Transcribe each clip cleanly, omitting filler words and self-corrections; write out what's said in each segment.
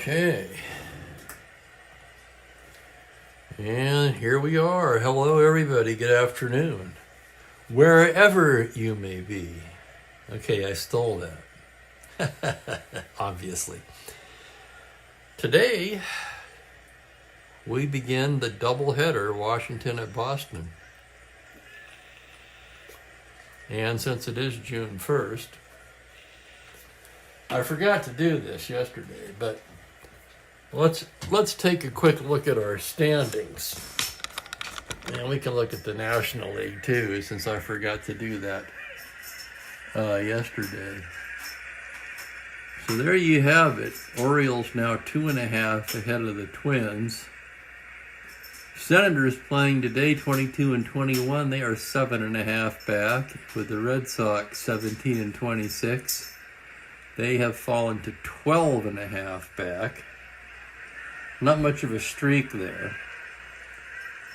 Okay. And here we are. Hello, everybody. Good afternoon. Wherever you may be. Okay, I stole that. Obviously. Today, we begin the doubleheader, Washington at Boston. And since it is June 1st, I forgot to do this yesterday, but let's take a quick look at our standings. And we can look at the National League too, since I forgot to do that yesterday. So there you have it. Orioles now 2.5 ahead of the Twins. Senators playing today 22 and 21. They are 7.5 back, with the Red Sox 17 and 26. They have fallen to 12.5 back. Not much of a streak there.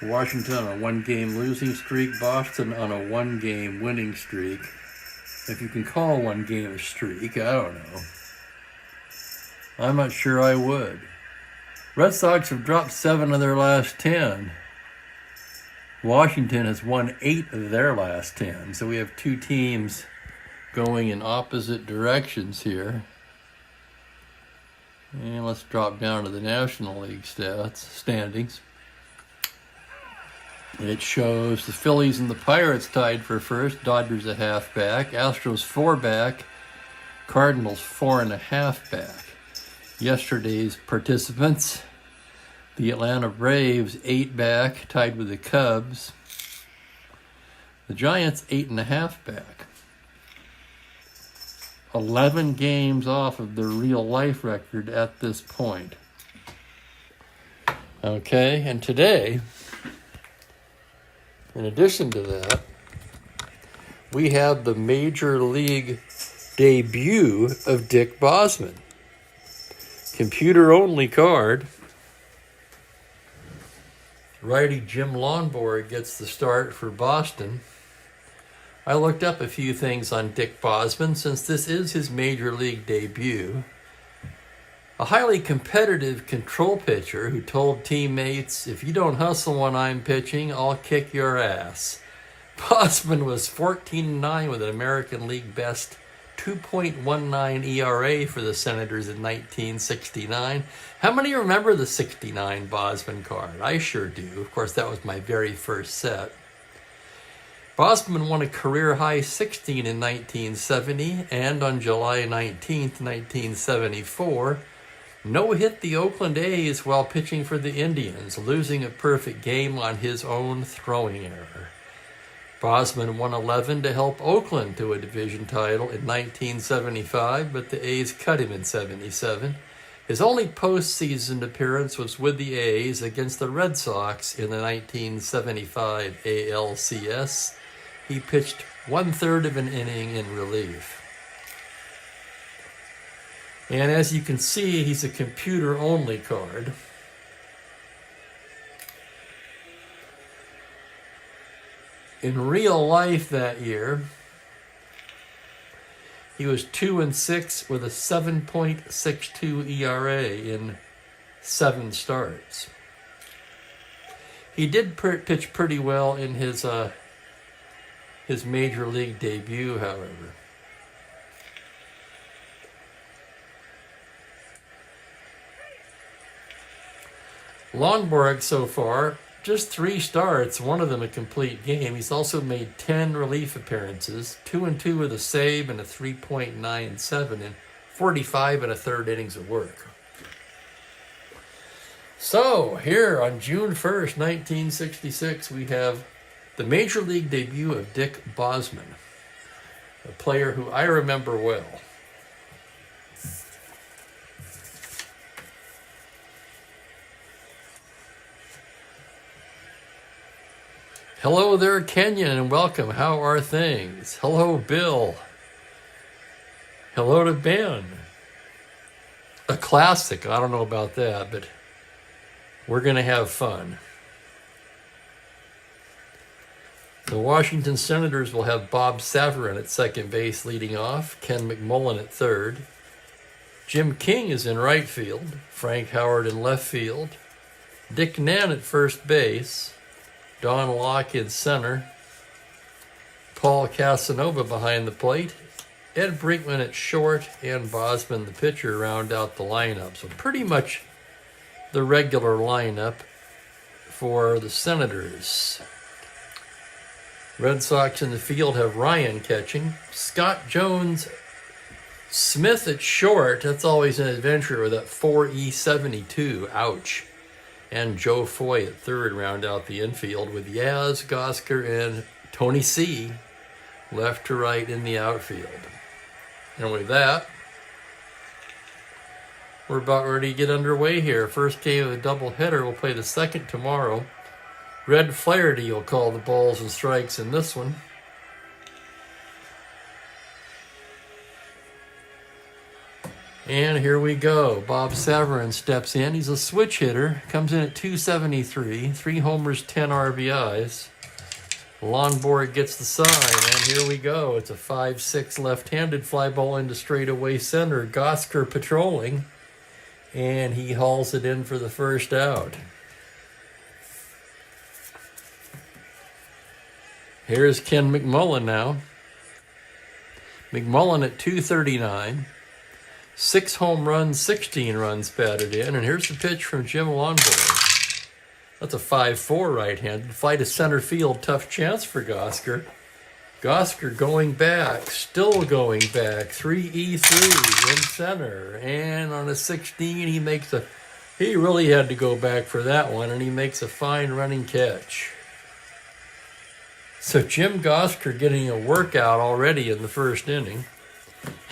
Washington on a 1-game losing streak. Boston on a 1-game winning streak. If you can call 1 game a streak, I don't know. I'm not sure I would. Red Sox have dropped 7 of their last 10. Washington has won 8 of their last 10. So we have 2 teams going in opposite directions here. And let's drop down to the National League standings. It shows the Phillies and the Pirates tied for first. Dodgers a half back. Astros 4 back. Cardinals 4.5 back. Yesterday's participants: the Atlanta Braves 8 back, tied with the Cubs. The Giants 8.5 back. 11 games off of the real-life record at this point. Okay, and today, in addition to that, we have the Major League debut of Dick Bosman. Computer-only card. Righty Jim Lonborg gets the start for Boston. I looked up a few things on Dick Bosman since this is his Major League debut. A highly competitive control pitcher who told teammates, "If you don't hustle when I'm pitching, I'll kick your ass." Bosman was 14-9 with an American League best 2.19 ERA for the Senators in 1969. How many remember the 69 Bosman card? I sure do. Of course, that was my very first set. Bosman won a career-high 16 in 1970, and on July 19, 1974, no-hit the Oakland A's while pitching for the Indians, losing a perfect game on his own throwing error. Bosman won 11 to help Oakland to a division title in 1975, but the A's cut him in 77. His only postseason appearance was with the A's against the Red Sox in the 1975 ALCS. He pitched 1/3 of an inning in relief. And as you can see, he's a computer-only card. In real life that year, he was 2-6 with a 7.62 ERA in 7 starts. He did pitch pretty well in his Major League debut, however. Lonborg so far, just 3 starts, one of them a complete game. He's also made 10 relief appearances, 2-2 with a save and a 3.97 in 45 1/3 innings of work. So, here on June 1st, 1966, we have the Major League debut of Dick Bosman, a player who I remember well. Hello there, Kenyon, and welcome. How are things? Hello, Bill. Hello to Ben. A classic. I don't know about that, but we're going to have fun. The Washington Senators will have Bob Savarin at second base leading off, Ken McMullen at third. Jim King is in right field, Frank Howard in left field, Dick Nann at first base, Don Locke in center, Paul Casanova behind the plate, Ed Brinkman at short, and Bosman, the pitcher, round out the lineup. So pretty much the regular lineup for the Senators. Red Sox in the field have Ryan catching, Scott Jones, Smith at short. That's always an adventure with that 4E72. Ouch. And Joe Foy at third round out the infield with Yaz, Gosker, and Tony C. left to right in the outfield. And with that, we're about ready to get underway here. First game of a doubleheader. We'll play the second tomorrow. Red Flaherty will call the balls and strikes in this one. And here we go. Bob Severin steps in. He's a switch hitter. Comes in at 273. 3 homers, 10 RBIs. Lonborg gets the sign, and here we go. It's a 5-6 left-handed fly ball into straightaway center. Gosker patrolling, and he hauls it in for the first out. Here's Ken McMullen now. McMullen at 239. 6 home runs, 16 runs batted in. And here's the pitch from Jim Lonborg. That's a 5-4 right-handed. Fly to center field, tough chance for Gosker. Gosker going back, still going back. 3E3 in center. And on a 16, he really had to go back for that one, and he makes a fine running catch. So Jim Gosker getting a workout already in the first inning.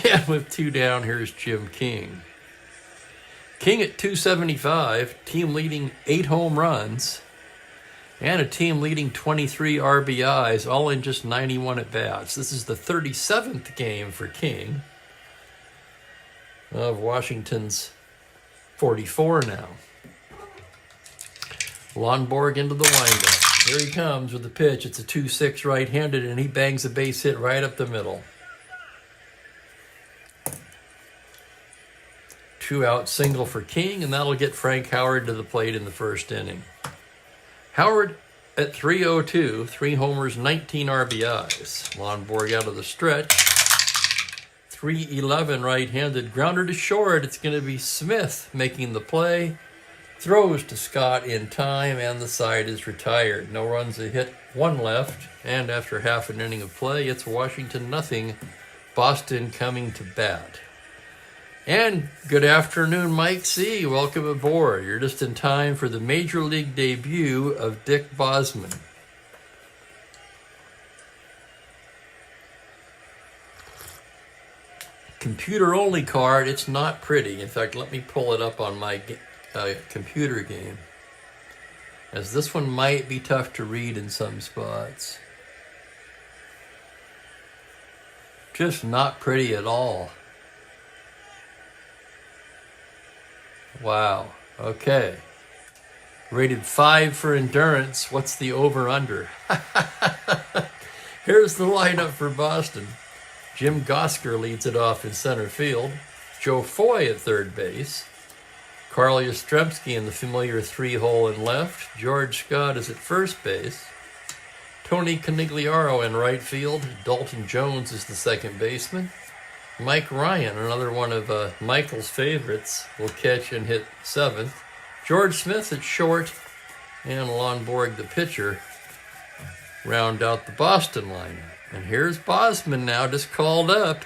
And with 2 down, here's Jim King. King at 275, team leading 8 home runs, and a team leading 23 RBIs, all in just 91 at-bats. This is the 37th game for King of Washington's 44 now. Lonborg into the windup. Here he comes with the pitch. It's a 2-6 right-handed, and he bangs a base hit right up the middle. 2-out single for King, and that'll get Frank Howard to the plate in the first inning. Howard at 302, 3 homers, 19 RBIs. Lonborg out of the stretch. 3-11 right-handed grounder to short. It's going to be Smith making the play. Throws to Scott in time, and the side is retired. No runs, a hit, 1 left. And after half an inning of play, it's Washington 0, Boston coming to bat. And good afternoon, Mike C. Welcome aboard. You're just in time for the Major League debut of Dick Bosman. Computer-only card. It's not pretty. In fact, let me pull it up on my computer game, as this one might be tough to read in some spots. Just not pretty at all. Wow. Okay. Rated 5 for endurance. What's the over-under? Here's the lineup for Boston. Jim Gosker leads it off in center field. Joe Foy at third base. Carl Yastrzemski in the familiar 3-hole in left. George Scott is at first base. Tony Conigliaro in right field. Dalton Jones is the second baseman. Mike Ryan, another one of Michael's favorites, will catch and hit 7th. George Smith at short, and Lonborg, the pitcher, round out the Boston lineup. And here's Bosman now, just called up.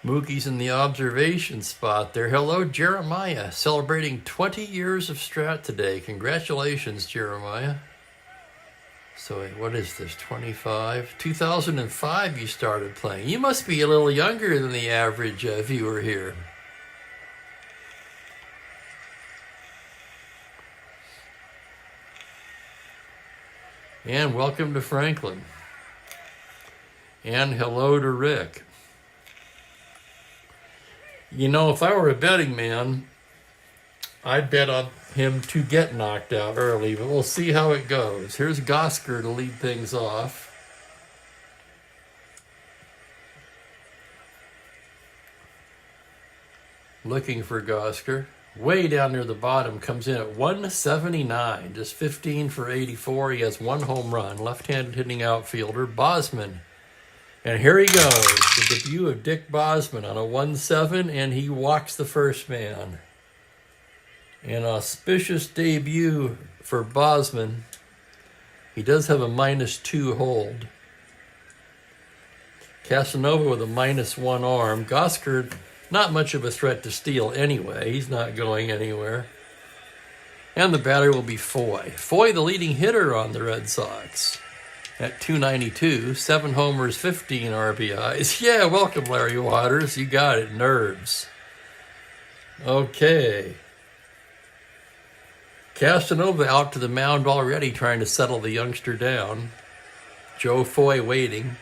Mookie's in the observation spot there. Hello, Jeremiah, celebrating 20 years of Strat today. Congratulations, Jeremiah. So what is this, 25? 2005 you started playing. You must be a little younger than the average viewer here. And welcome to Franklin. And hello to Rick. You know, if I were a betting man, I'd bet on him to get knocked out early, but we'll see how it goes. Here's Gosker to lead things off. looking for Gosker. Way down near the bottom, comes in at 179, just 15 for 84. He has one home run, left-handed hitting outfielder, Bosman. And here he goes, the debut of Dick Bosman on a 1-7, and he walks the first man. An auspicious debut for Bosman. He does have a -2 hold. Casanova with a -1 arm. Gosker, not much of a threat to steal anyway. He's not going anywhere. And the batter will be Foy. Foy, the leading hitter on the Red Sox at 292. 7 homers, 15 RBIs. Yeah, welcome, Larry Waters. You got it. Nerves. Okay. Casanova out to the mound already, trying to settle the youngster down. Joe Foy waiting.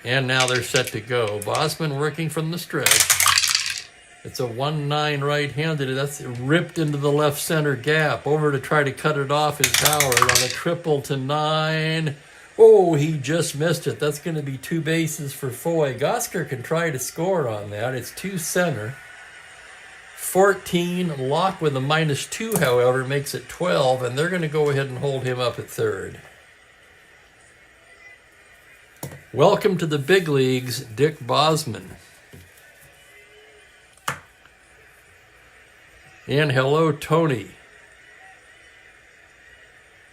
And now they're set to go. Bosman working from the stretch. It's a 1-9 right-handed. That's ripped into the left center gap. Over to try to cut it off is Howard on a triple to 9. Oh, he just missed it. That's going to be 2 bases for Foy. Gosker can try to score on that. It's 2 center. 14. Locke with a -2, however, makes it 12, and they're going to go ahead and hold him up at third. Welcome to the big leagues, Dick Bosman. And hello, Tony.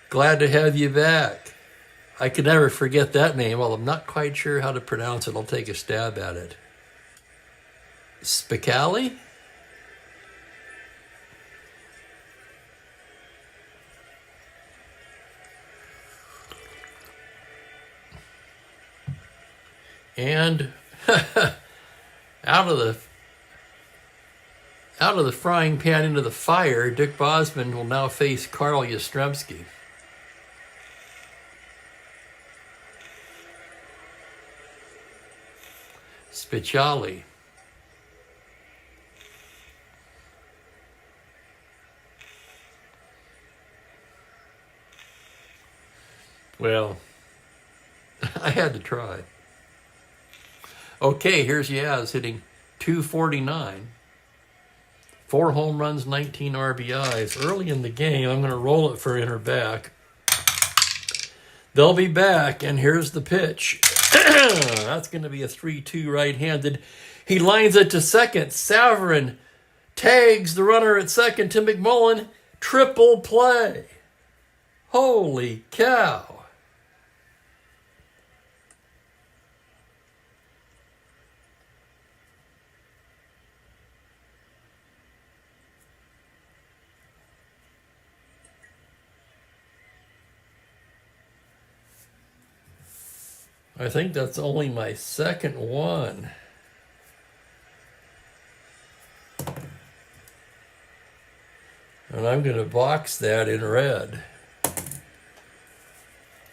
Glad to have you back. I could never forget that name, while I'm not quite sure how to pronounce it. I'll take a stab at it. Spicali? And out of the frying pan into the fire, Dick Bosman will now face Carl Yastrzemski. Spicali. Well, I had to try. Okay, here's Yaz hitting .249. 4 home runs, 19 RBIs. Early in the game, I'm going to roll it for inner back. They'll be back, and here's the pitch. That's going to be a 3-2 right-handed. He lines it to second. Saverin tags the runner at second to McMullen. Triple play. Holy cow. I think that's only my second one. And I'm going to box that in red.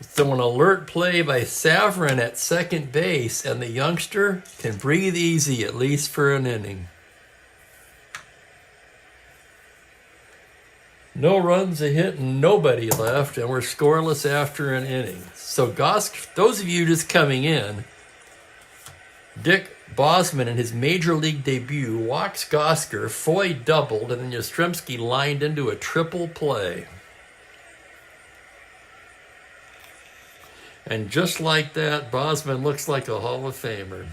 So an alert play by Saverin at second base, and the youngster can breathe easy, at least for an inning. No runs, a hit, and nobody left, and we're scoreless after an inning. So those of you just coming in, Dick Bosman in his major league debut walks Gosker, Foy doubled, and then Yastrzemski lined into a triple play. And just like that, Bosman looks like a Hall of Famer.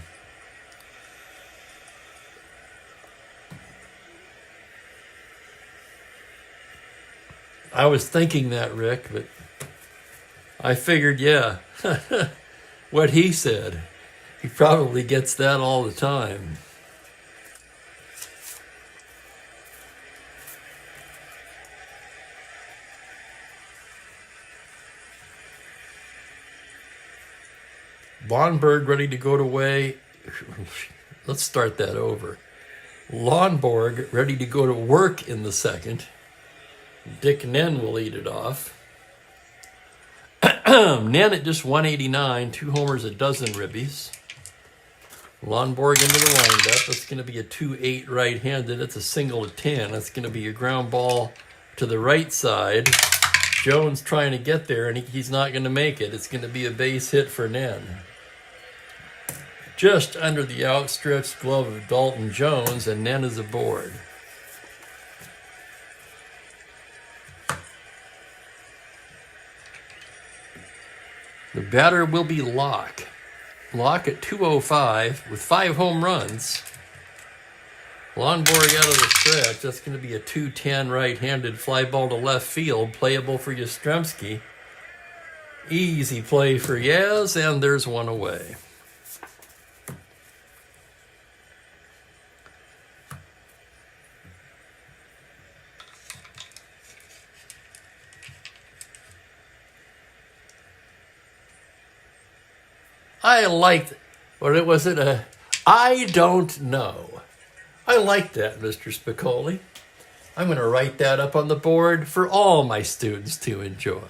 I was thinking that, Rick, but I figured, yeah, what he said. He probably gets that all the time. Lonborg ready to go to way. Let's start that over. Lonborg ready to go to work in the second. Dick Nen will lead it off. Nen at just 189, 2 homers, a dozen ribbies. Lonborg into the windup. That's going to be a 2-8 right-handed. That's a single to 10. That's going to be a ground ball to the right side. Jones trying to get there, and he's not going to make it. It's going to be a base hit for Nen. just under the outstretched glove of Dalton Jones, and Nen is aboard. The batter will be Locke. Locke at 205 with 5 home runs. Lonborg out of the stretch. That's going to be a 210 right-handed fly ball to left field, playable for Yastrzemski. Easy play for Yaz, and there's one away. I liked, what was it? I don't know. I like that, Mr. Spicoli. I'm going to write that up on the board for all my students to enjoy.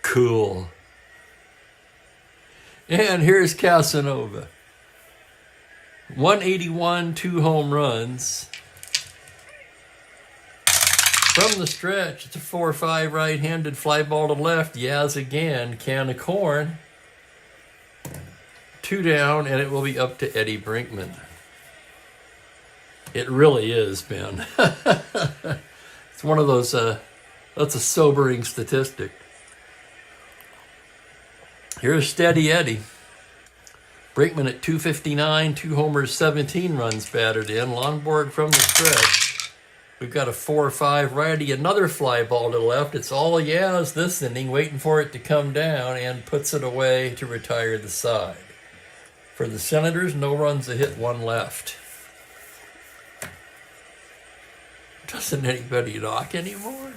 Cool. And here's Casanova. 181, 2 home runs. From the stretch, it's a 4-5 right-handed fly ball to left. Yaz again, can of corn. 2 down, and it will be up to Eddie Brinkman. It really is, man. It's one of those, that's a sobering statistic. Here's Steady Eddie. Brinkman at 259, 2 homers, 17 runs batted in. Lonborg from the stretch. We've got a 4-5 righty, another fly ball to the left. It's all Yaz this inning, waiting for it to come down, and puts it away to retire the side. For the Senators, no runs, a hit, 1 left. Doesn't anybody knock anymore?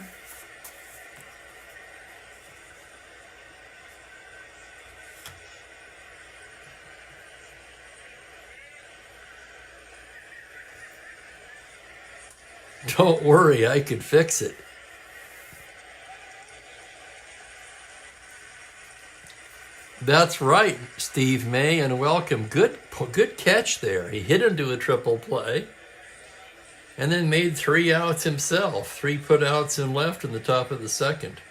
Don't worry, I could fix it. That's right, Steve May, and welcome. Good catch there. He hit into a triple play and then made 3 outs himself. 3 put outs in left in the top of the second.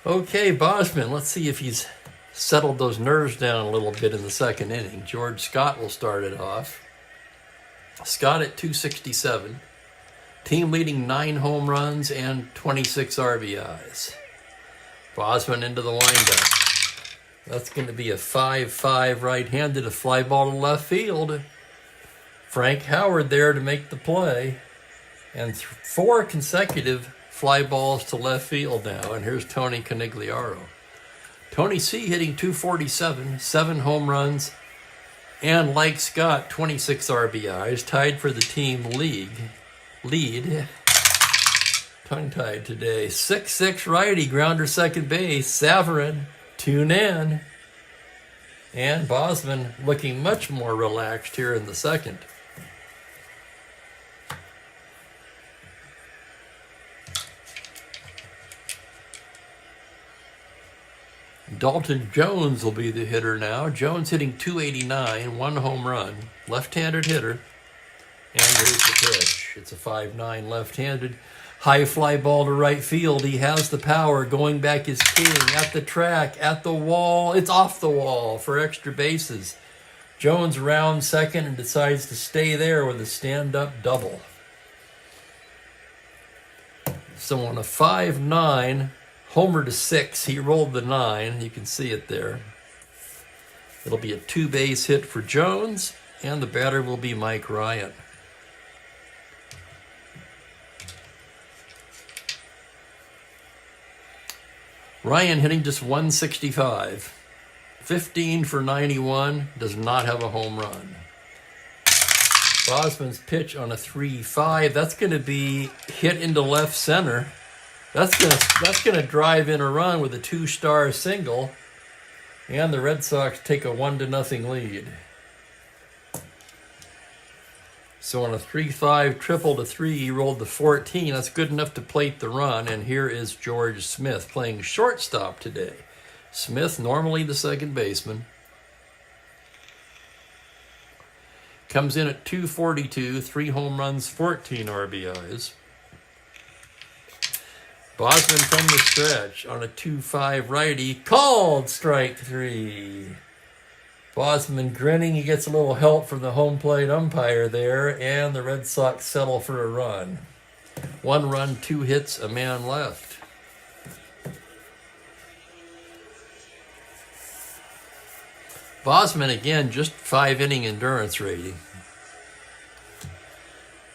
Okay, Bosman, let's see if he's settled those nerves down a little bit in the second inning. George Scott will start it off. Scott at 267. Team leading 9 home runs and 26 RBIs. Bosman into the windup. That's going to be a 5-5 right-handed, a fly ball to left field. Frank Howard there to make the play. And 4 consecutive fly balls to left field now. And here's Tony Conigliaro. Tony C. hitting 247, 7 home runs, and like Scott, 26 RBIs, tied for the team lead. Tongue-tied today. 6-6 righty, grounder second base. Savarin, tune in. And Bosman looking much more relaxed here in the second. Dalton Jones will be the hitter now. Jones hitting 289, 1 home run. Left-handed hitter. And here's the pitch. It's a 5-9 left-handed. High fly ball to right field. He has the power. Going back is king. At the track. At the wall. It's off the wall for extra bases. Jones rounds second and decides to stay there with a stand-up double. So on a 5-9, homer to 6, he rolled the 9. You can see it there. It'll be a 2-base hit for Jones, and the batter will be Mike Ryan. Ryan hitting just 165. 15 for 91, does not have a home run. Bosman's pitch on a 3-5. That's going to be hit into left center. That's going to drive in a run with a 2-star single, and the Red Sox take a 1-0 lead. So on a 3-5 triple to 3, he rolled the 14. That's good enough to plate the run, and here is George Smith playing shortstop today. Smith, normally the second baseman, comes in at 242, 3 home runs, 14 RBIs. Bosman from the stretch on a 2-5 righty, called strike 3. Bosman grinning, he gets a little help from the home plate umpire there, and the Red Sox settle for a run. 1 run, 2 hits, a man left. Bosman again, just 5-inning endurance rating.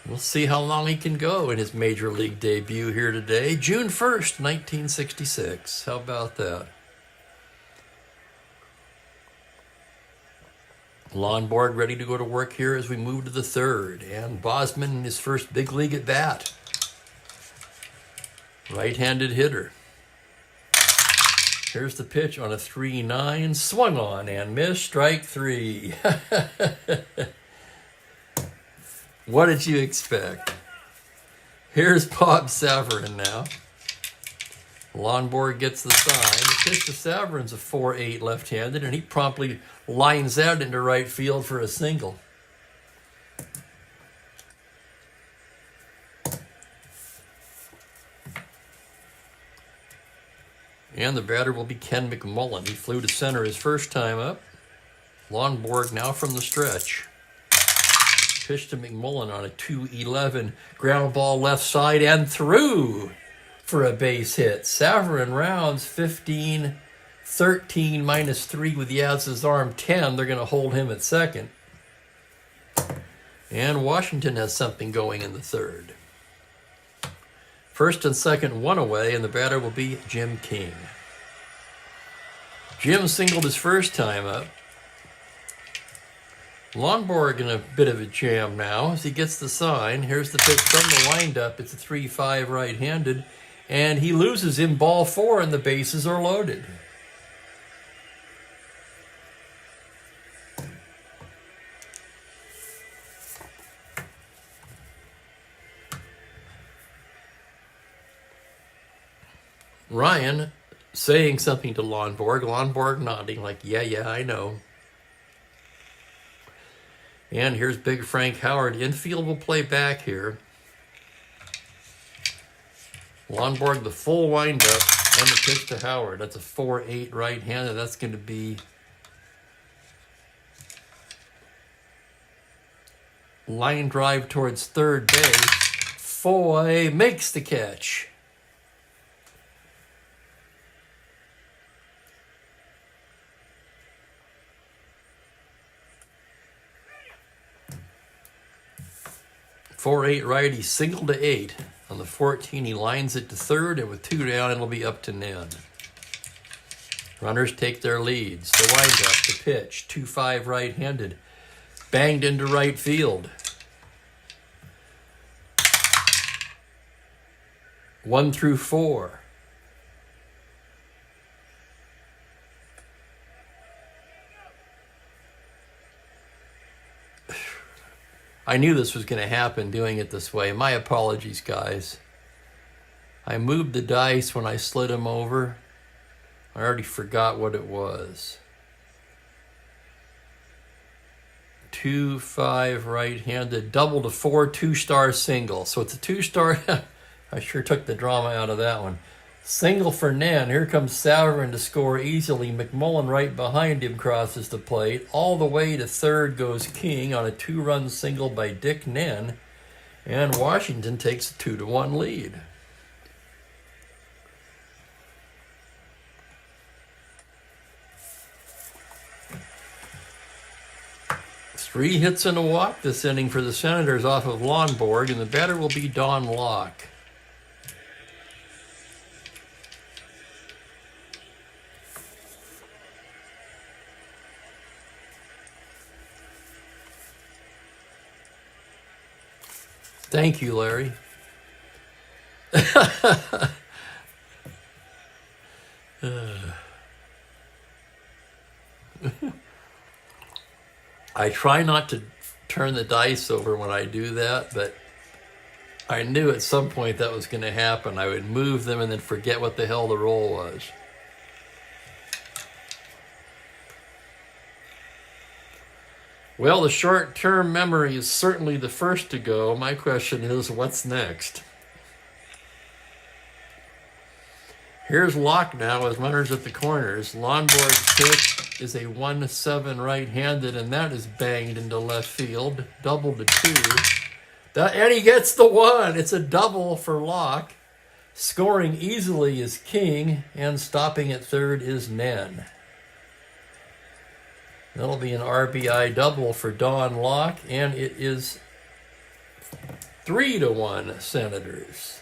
We'll see how long he can go in his major league debut here today. June 1st, 1966. How about that? Lonborg ready to go to work here as we move to the 3rd. And Bosman in his first big league at bat. Right-handed hitter. Here's the pitch on a 3-9. Swung on and missed. Strike 3. What did you expect? Here's Bob Savarin now. Lonborg gets the sign. The pitch to Savarin's a 4-8 left-handed, and he promptly lines out into right field for a single. And the batter will be Ken McMullen. He flew to center his first time up. Lonborg now from the stretch. Pitch to McMullen on a 2-11. Ground ball left side and through for a base hit. Savarin rounds 15, 13 minus 3 with Yaz's arm 10. They're going to hold him at second. And Washington has something going in the 3rd. First and second, 1 away, and the batter will be Jim King. Jim singled his first time up. Lonborg in a bit of a jam now as he gets the sign. Here's the pitch from the windup. It's a 3-5 right-handed, and he loses him ball 4, and the bases are loaded. Ryan saying something to Lonborg. Lonborg nodding like, yeah, I know. And here's Big Frank Howard. Infield will play back here. Lonborg, the full windup, and the pitch to Howard. That's a 4-8 right-handed. That's going to be line drive towards third base. Foy makes the catch. Four-8 righty, single to 8. On the 14, he lines it to third, and with 2 down, it'll be up to Nen. Runners take their leads. The windup, the pitch, 2-5 right-handed. Banged into right field. 1 through 4. I knew this was going to happen doing it this way. My apologies, guys. I moved the dice when I slid them over. I already forgot what it was. 2-5 right-handed, double to 4, 2-star single. So it's a 2-star. I sure took the drama out of that one. Single for Nen. Here comes Savarin to score easily. McMullen right behind him crosses the plate. All the way to third goes King on a 2-run single by Dick Nen. And Washington takes a 2-1 lead. Three hits and a walk this inning for the Senators off of Lonborg, and the batter will be Don Locke. Thank you, Larry. I try not to turn the dice over when I do that, but I knew at some point that was going to happen. I would move them and then forget what the hell the roll was. Well, the short-term memory is certainly the first to go. My question is, what's next? Here's Locke now with runners at the corners. Lonborg's pitch is a 1-7 right-handed, and that is banged into left field. Double to 2. And he gets the 1. It's a double for Locke. Scoring easily is King, and stopping at third is Nen. That'll be an RBI double for Don Locke, and it is 3-1 Senators.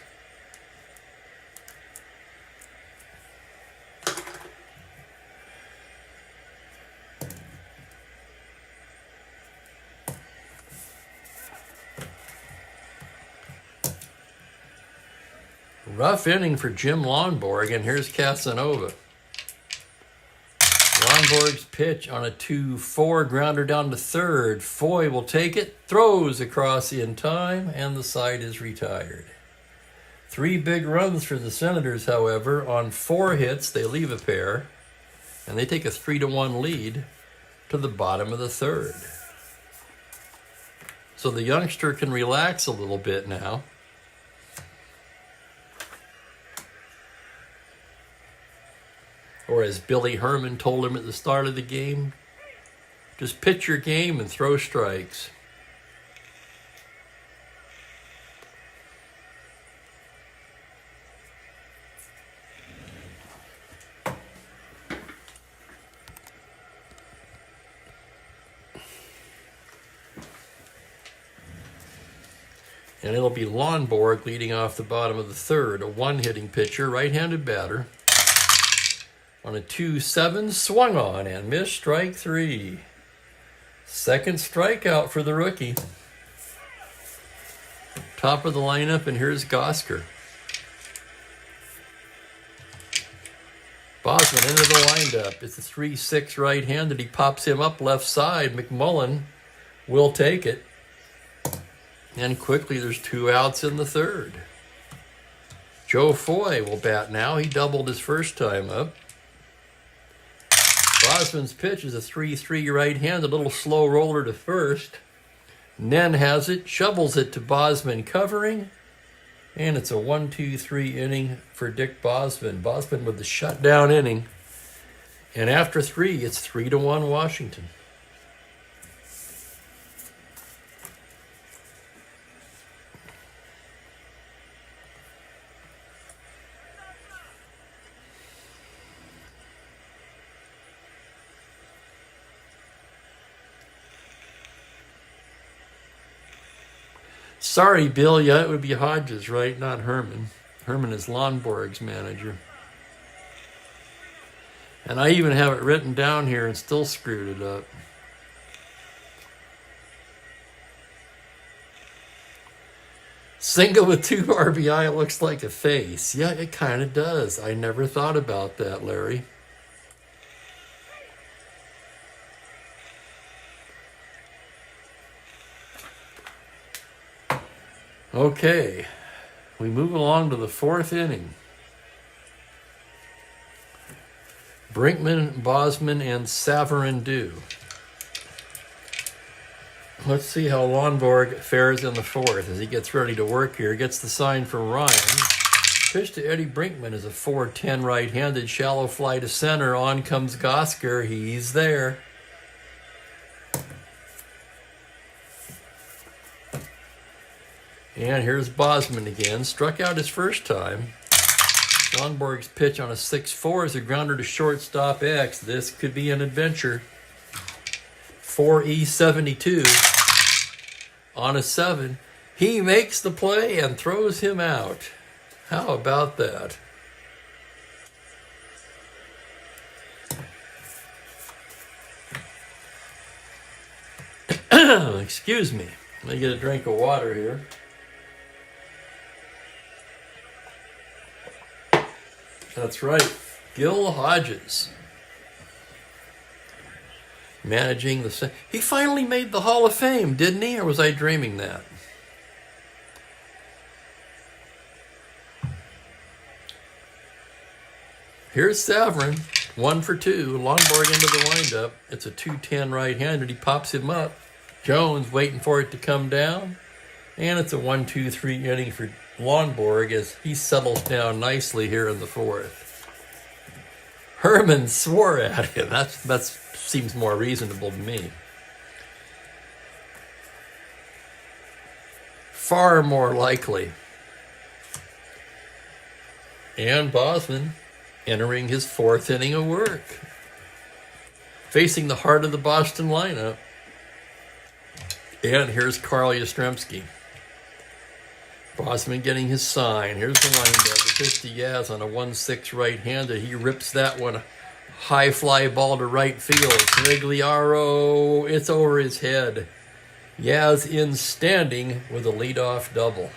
Rough inning for Jim Lonborg, and here's Casanova. Lonborg's pitch on a 2-4 grounder down to third. Foy will take it, throws across in time, and the side is retired. 3 big runs for the Senators, however. On 4 hits, they leave a pair, and they take a 3-1 lead to the bottom of the third. So the youngster can relax a little bit now. Or as Billy Herman told him at the start of the game, just pitch your game and throw strikes. And it'll be Lonborg leading off the bottom of the third, a 1-hitting pitcher, right-handed batter. On a 2-7, swung on and missed, strike 3. Second strikeout for the rookie. Top of the lineup, and here's Gosker. Bosman into the windup. It's a 3-6 right-handed. He pops him up left side. McMullen will take it. And quickly there's 2 outs in the third. Joe Foy will bat now. He doubled his first time up. Bosman's pitch is a 3-3 right-handed, a little slow roller to first. Nen has it, shovels it to Bosman covering, and it's a 1-2-3 inning for Dick Bosman. Bosman with the shutdown inning. And after 3, it's 3-1 Washington. Sorry, Bill. Yeah, it would be Hodges, right? Not Herman. Herman is Lonborg's manager. And I even have it written down here and still screwed it up. Single with 2 RBI, it looks like a face. Yeah, it kind of does. I never thought about that, Larry. Okay, we move along to the 4th inning. Brinkman, Bosman, and Savarin do. Let's see how Lonborg fares in the 4th as he gets ready to work here. Gets the sign from Ryan. Pitch to Eddie Brinkman is a 4-10 right-handed, shallow fly to center. On comes Gosker. He's there. And here's Bosman again. Struck out his first time. Lonborg's pitch on a 6-4 is a grounder to shortstop X. This could be an adventure. 4E72 on a 7. He makes the play and throws him out. How about that? Excuse me. Let me get a drink of water here. That's right, Gil Hodges. Managing the... He finally made the Hall of Fame, didn't he? Or was I dreaming that? Here's Savarin, 1 for 2. Lonborg into the windup. It's a 2-10 right-handed. He pops him up. Jones waiting for it to come down. And it's a 1-2-3 inning for Lonborg as he settles down nicely here in the 4th. Herman swore at him. That seems more reasonable to me. Far more likely. And Bosman entering his 4th inning of work. Facing the heart of the Boston lineup. And here's Carl Yastrzemski. Bosman getting his sign. Here's the windup. The pitch to Yaz on a 1-6 right-handed. He rips that one. High fly ball to right field. Canigliaro, it's over his head. Yaz in standing with a leadoff double.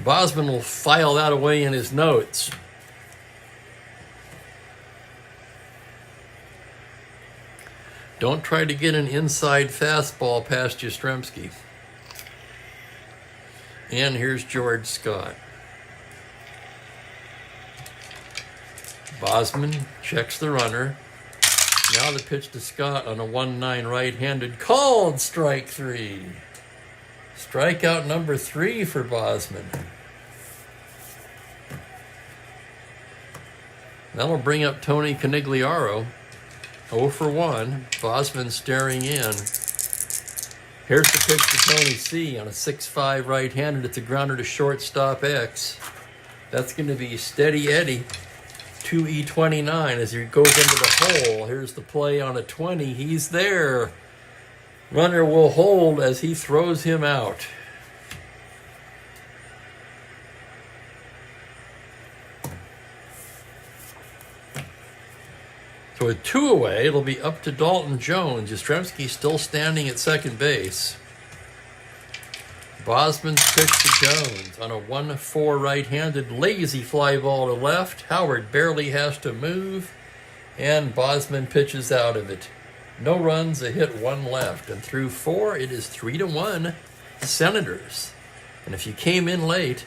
Bosman will file that away in his notes. Don't try to get an inside fastball past Yastrzemski. And here's George Scott. Bosman checks the runner. Now the pitch to Scott on a 1-9 right-handed. Called strike 3. Strikeout number 3 for Bosman. That'll bring up Tony Canigliaro. 0 for 1. Bosman staring in. Here's the pitch to Tony C. on a 6-5 right-handed. It's a grounder to shortstop X. That's going to be Steady Eddie. 2E29 as he goes into the hole. Here's the play on a 20. He's there. Runner will hold as he throws him out. So with 2 away, it'll be up to Dalton Jones. Yastrzemski still standing at second base. Bosman's pitch to Jones on a 1-4 right-handed lazy fly ball to left. Howard barely has to move, and Bosman pitches out of it. No runs, a hit, 1 left. And through 4, it is 3-1 Senators. And if you came in late,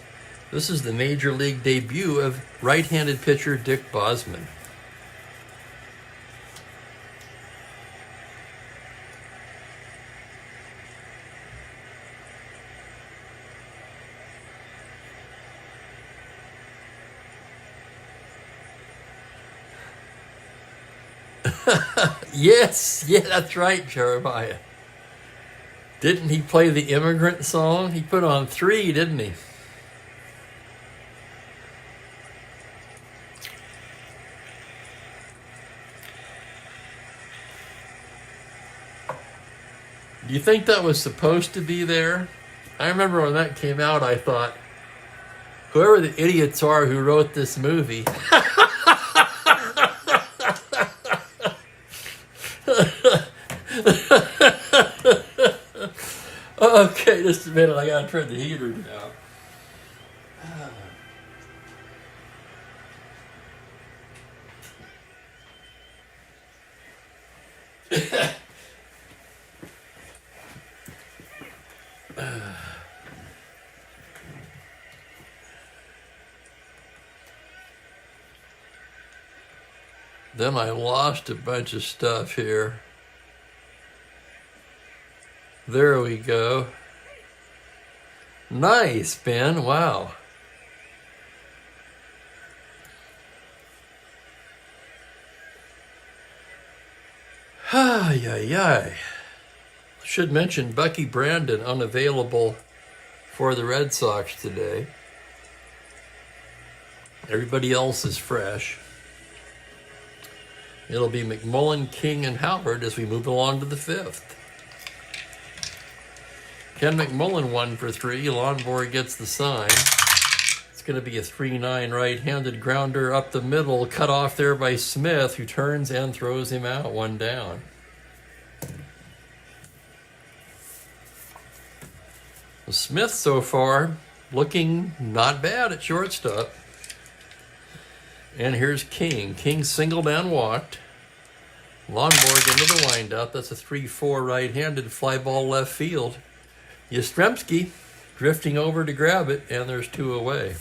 this is the major league debut of right-handed pitcher Dick Bosman. Yes, yeah, that's right, Jeremiah. Didn't he play the Immigrant Song? He put on 3, didn't he? Do you think that was supposed to be there? I remember when that came out, I thought, whoever the idiots are who wrote this movie... Okay, just a minute. I gotta turn the heater down. Then I lost a bunch of stuff here. There we go. Nice, Ben. Wow. Ay, ay, ay. Should mention Bucky Brandon unavailable for the Red Sox today. Everybody else is fresh. It'll be McMullen, King, and Howard as we move along to the 5th. Ken McMullen 1 for 3. Lonborg gets the sign. It's going to be a 3-9 right-handed grounder up the middle, cut off there by Smith, who turns and throws him out, 1 down. Well, Smith so far looking not bad at shortstop. And here's King. King singled and walked. Lonborg into the windup. That's a 3-4 right-handed fly ball left field. Yastrzemski drifting over to grab it, and there's 2 away.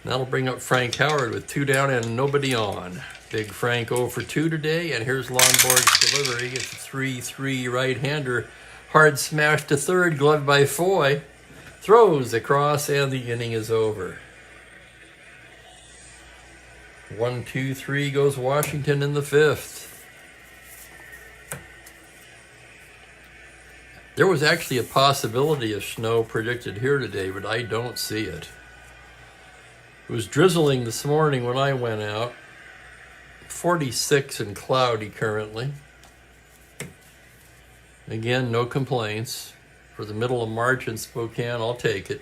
That'll bring up Frank Howard with 2 down and nobody on. Big Frank 0 for 2 today, and here's Lonborg's delivery. It's a 3-3 right-hander. Hard smash to third, gloved by Foy. Throws across, and the inning is over. 1-2-3 goes Washington in the fifth. There was actually a possibility of snow predicted here today, but I don't see it. It was drizzling this morning when I went out. 46 and cloudy currently. Again, no complaints. For the middle of March in Spokane, I'll take it.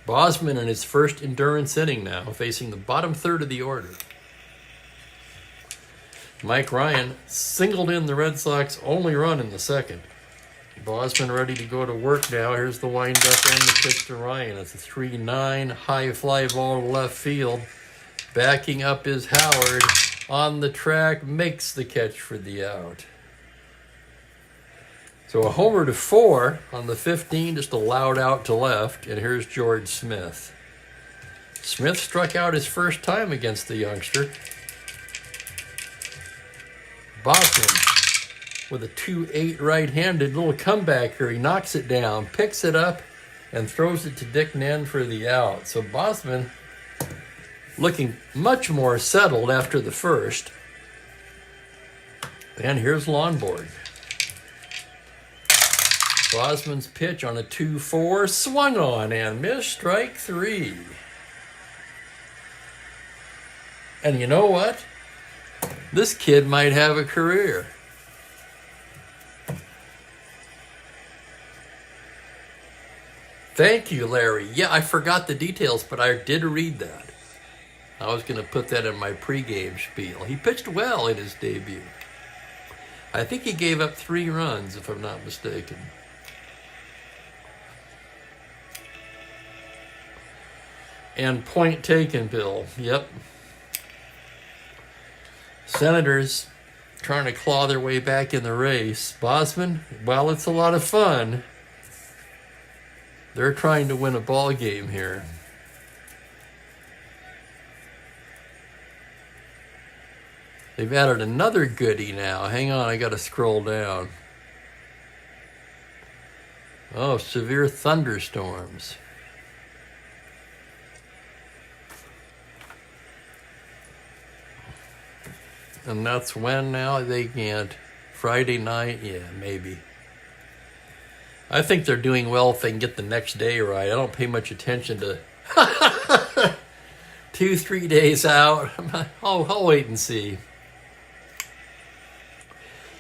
Bosman in his first endurance inning now, facing the bottom third of the order. Mike Ryan singled in the Red Sox only run in the second. Bosman ready to go to work now. Here's the windup and the pitch to Ryan. It's a 3-9 high fly ball to left field. Backing up is Howard. On the track, makes the catch for the out. So a homer to 4 on the 15, just allowed out to left. And here's George Smith. Smith struck out his first time against the youngster. Bosman with a 2-8 right-handed little comeback here. He knocks it down, picks it up, and throws it to Dick Nen for the out. So Bosman looking much more settled after the first. And here's Lonborg. Bosman's pitch on a 2-4, swung on and missed, strike 3. And you know what? This kid might have a career. Thank you, Larry. Yeah, I forgot the details, but I did read that. I was going to put that in my pregame spiel. He pitched well in his debut. I think he gave up 3 runs, if I'm not mistaken. And point taken, Bill. Yep. Senators trying to claw their way back in the race. Bosman, while it's a lot of fun, they're trying to win a ball game here. They've added another goodie now. Hang on, I got to scroll down. Oh, severe thunderstorms. And that's when now? They can't. Friday night? Yeah, maybe. I think they're doing well if they can get the next day right. I don't pay much attention to 2-3 days out. I'll wait and see.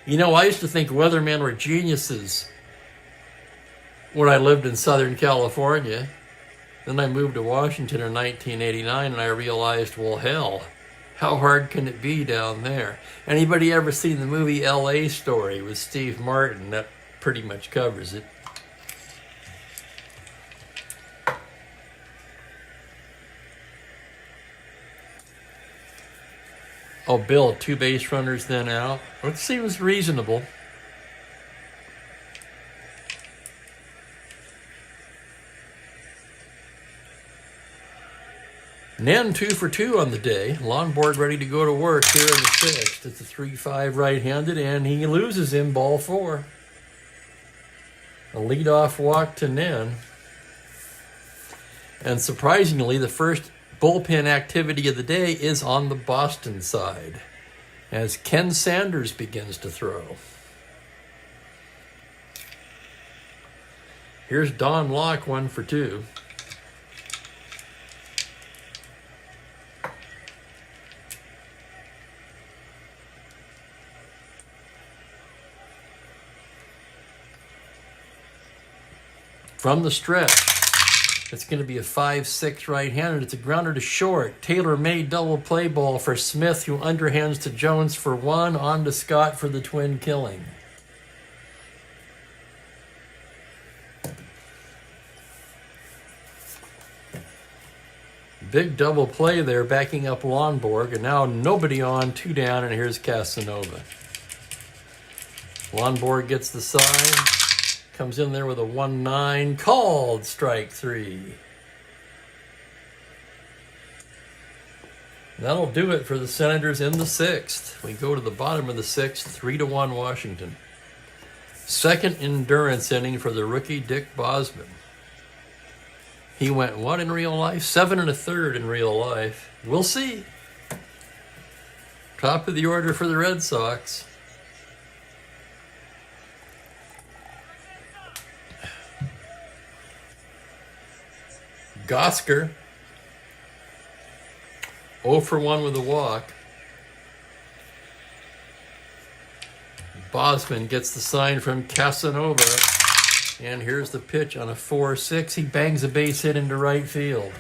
You know, I used to think weathermen were geniuses when I lived in Southern California. Then I moved to Washington in 1989 and I realized, well, hell, how hard can it be down there? Anybody ever seen the movie L.A. Story with Steve Martin? That pretty much covers it. Oh, Bill, 2 base runners then out. It seems reasonable. Nen 2 for 2 on the day. Lonborg ready to go to work here in the 6th. It's a 3-5 right-handed, and he loses him, ball 4. A leadoff walk to Nen. And surprisingly, the first bullpen activity of the day is on the Boston side, as Ken Sanders begins to throw. Here's Don Locke, 1 for 2. From the stretch, it's going to be a 5-6 right-handed. It's a grounder to short. Taylor-made double play ball for Smith, who underhands to Jones for 1, on to Scott for the twin killing. Big double play there, backing up Lonborg, and now nobody on, 2 down, and here's Casanova. Lonborg gets the sign. Comes in there with a 1-9, called strike 3. That'll do it for the Senators in the 6th. We go to the bottom of the 6th, 3-1 Washington. Second endurance inning for the rookie Dick Bosman. He went what in real life? 7 1/3 in real life. We'll see. Top of the order for the Red Sox. Gosker, 0 for 1 with a walk. Bosman gets the sign from Casanova. And here's the pitch on a 4-6. He bangs a base hit into right field.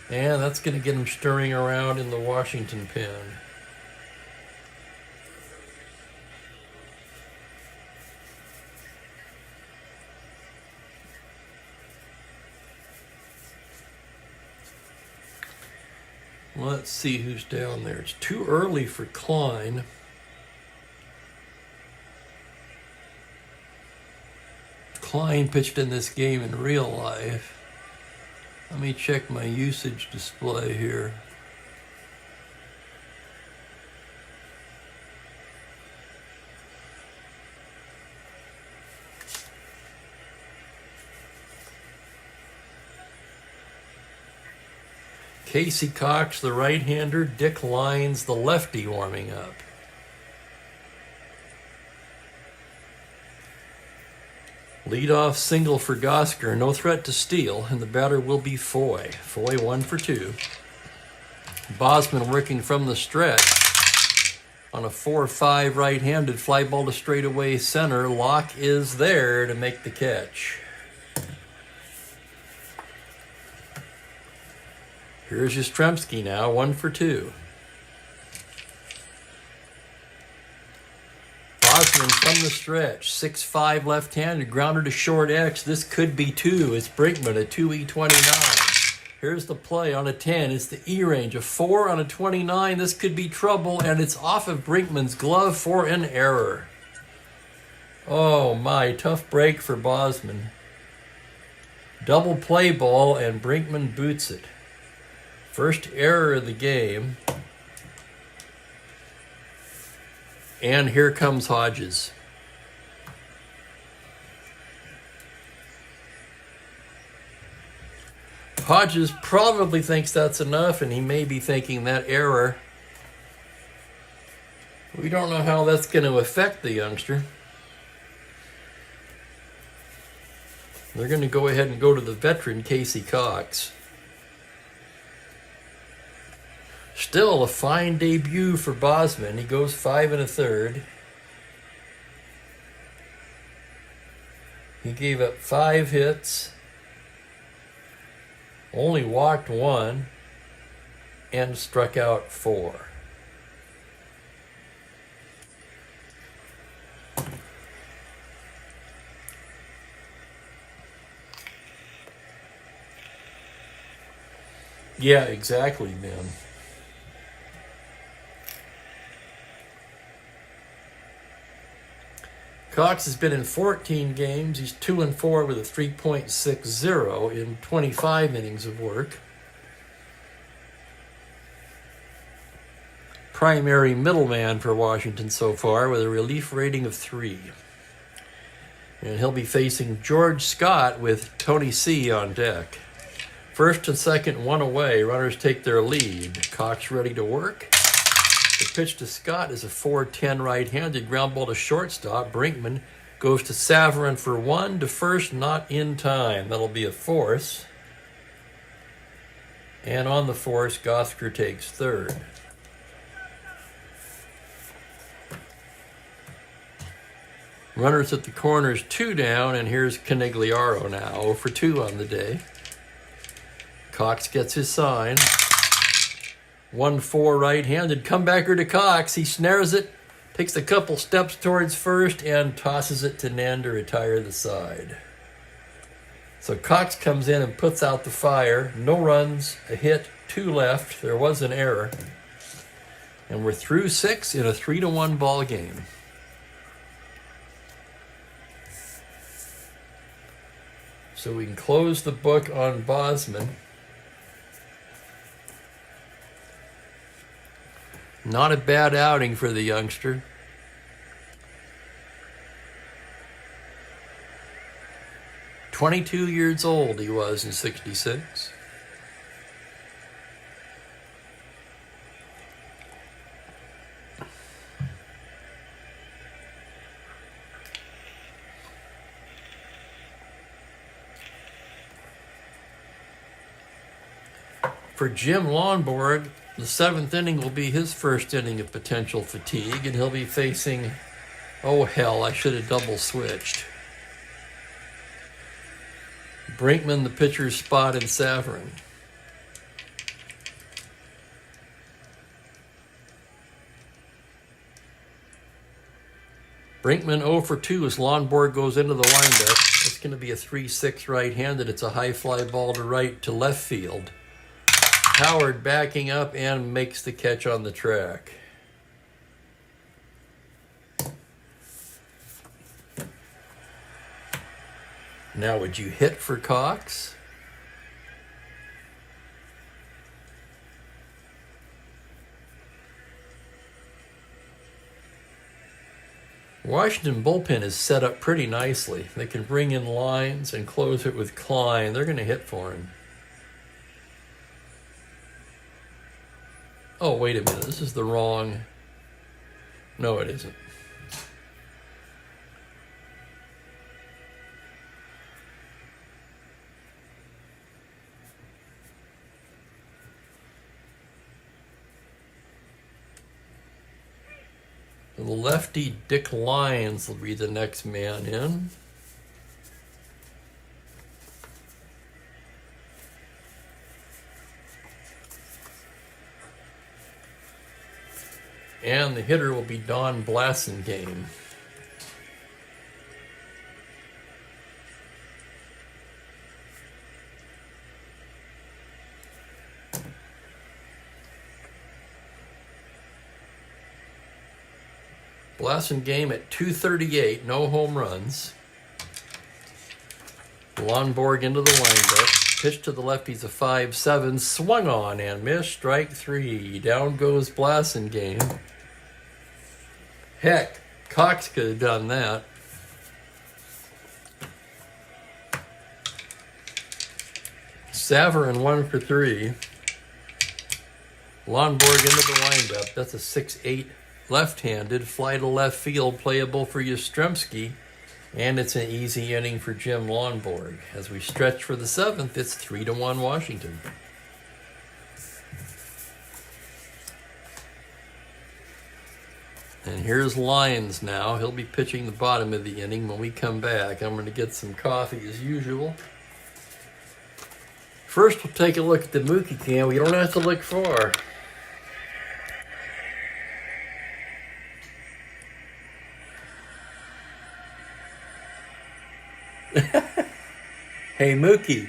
And that's going to get him stirring around in the Washington pen. Let's see who's down there. It's too early for Klein. Klein pitched in this game in real life. Let me check my usage display here. Casey Cox, the right-hander. Dick Lyons, the lefty, warming up. Leadoff single for Gosker, no threat to steal, and the batter will be Foy. Foy 1 for 2. Bosman working from the stretch on a 4-5 right-handed fly ball to straightaway center. Locke is there to make the catch. Here's Yastrzemski now, 1 for 2. Bosman from the stretch, 6-5 left-handed, grounder to short X. This could be 2. It's Brinkman at 2E29. Here's the play on a 10. It's the E range, a 4 on a 29. This could be trouble, and it's off of Brinkman's glove for an error. Oh my, tough break for Bosman. Double play ball, and Brinkman boots it. First error of the game. And here comes Hodges. Hodges probably thinks that's enough, and he may be thinking that error. We don't know how that's going to affect the youngster. They're going to go ahead and go to the veteran, Casey Cox. Still a fine debut for Bosman. He goes 5 1/3. He gave up 5 hits, only walked 1, and struck out 4. Yeah, exactly, man. Cox has been in 14 games. He's 2-4 with a 3.60 in 25 innings of work. Primary middleman for Washington so far with a relief rating of 3. And he'll be facing George Scott with Tony C on deck. First and second, 1 away. Runners take their lead. Cox ready to work. The pitch to Scott is a 4-10 right-handed ground ball to shortstop. Brinkman goes to Savarin for 1 to first, not in time. That'll be a force. And on the force, Gosker takes third. Runners at the corners, 2 down, and here's Canigliaro now, 0 for 2 on the day. Cox gets his sign. 1-4 right-handed, comebacker to Cox. He snares it, takes a couple steps towards first, and tosses it to Nen to retire the side. So Cox comes in and puts out the fire. No runs, a hit, 2 left. There was an error. And we're through 6 in a 3-1 ball game. So we can close the book on Bosman. Not a bad outing for the youngster. "22 years old he was in '66. For Jim Lonborg, the 7th inning will be his first inning of potential fatigue, and he'll be facing, oh hell, I should have double switched, Brinkman, the pitcher's spot in Savarin. Brinkman 0 for 2 as Lonborg goes into the windup. It's going to be a 3-6 right-handed. It's a high fly ball to right to left field. Howard backing up and makes the catch on the track. Now, would you hit for Cox? Washington bullpen is set up pretty nicely. They can bring in lines and close it with Klein. They're going to hit for him. Oh, wait a minute. This is the wrong... No, it isn't. The lefty Dick Lyons will be the next man in. And the hitter will be Don Blasingame. Blasingame at .238, no home runs. Lonborg into the windup. Pitch to the lefties a 5-7, swung on and missed, strike 3. Down goes Blasingame. Heck, Cox could have done that. Savarin 1 for 3. Lonborg into the windup. That's a 6-8 left-handed fly to left field, playable for Yastrzemski, and it's an easy inning for Jim Lonborg. As we stretch for the 7th, it's 3-1 Washington. And here's Lyons now. He'll be pitching the bottom of the inning. When we come back, I'm going to get some coffee as usual. First, we'll take a look at the Mookie can. We don't have to look far. Hey, Mookie.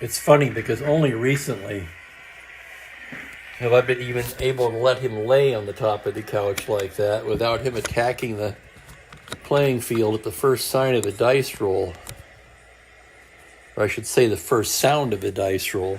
It's funny because only recently have I been even able to let him lay on the top of the couch like that without him attacking the playing field at the first sign of a dice roll. Or I should say the first sound of a dice roll.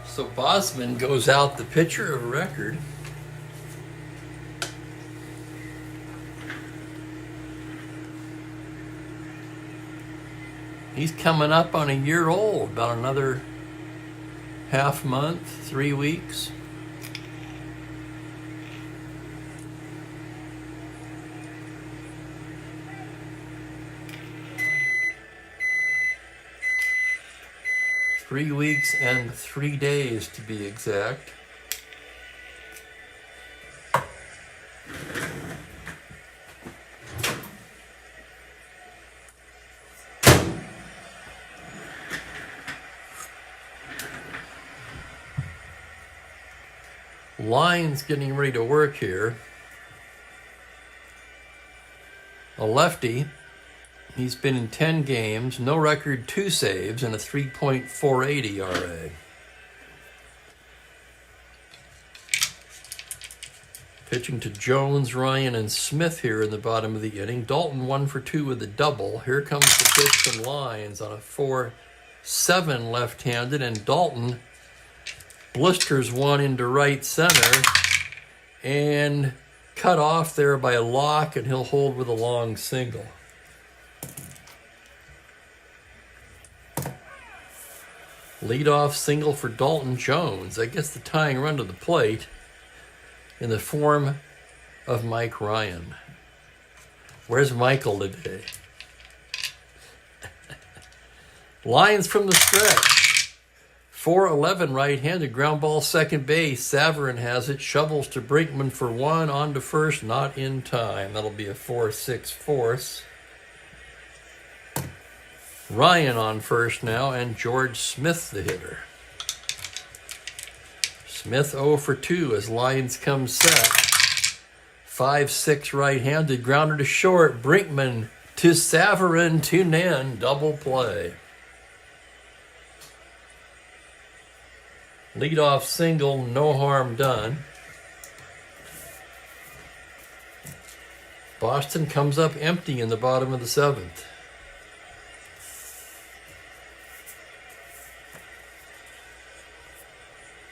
So Bosman goes out the pitcher of record. He's coming up on a year old, about another half month, 3 weeks. Three weeks and 3 days to be exact. Line's getting ready to work here. A lefty. He's been in 10 games, no record, 2 saves, and a 3.48 ERA. Pitching to Jones, Ryan, and Smith here in the bottom of the inning. Dalton 1 for 2 with a double. Here comes the pitch from Lyons on a 4-7 left-handed, and Dalton blisters one into right center and cut off there by Locke, and he'll hold with a long single. Leadoff single for Dalton Jones. That gets the tying run to the plate in the form of Mike Ryan. Where's Michael today? Lions from the stretch. 4-11 right-handed, ground ball second base. Savarin has it, shovels to Brinkman for 1, on to first, not in time. That'll be a 4-6 force. Ryan on first now, and George Smith the hitter. Smith 0 for 2 as Lyons comes set. 5-6 right-handed, grounder to short. Brinkman to Savarin to Nen, double play. Leadoff single, no harm done. Boston comes up empty in the bottom of the 7th.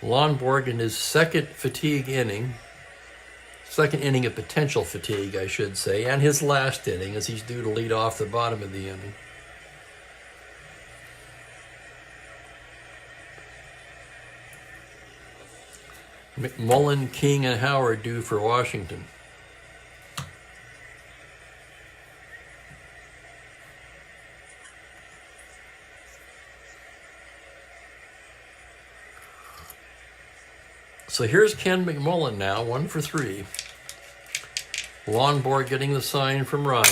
Lonborg in his second inning of potential fatigue, I should say, and his last inning, as he's due to lead off the bottom of the inning. McMullen, King, and Howard due for Washington. So here's Ken McMullen now, 1 for 3. Lonborg getting the sign from Ryan.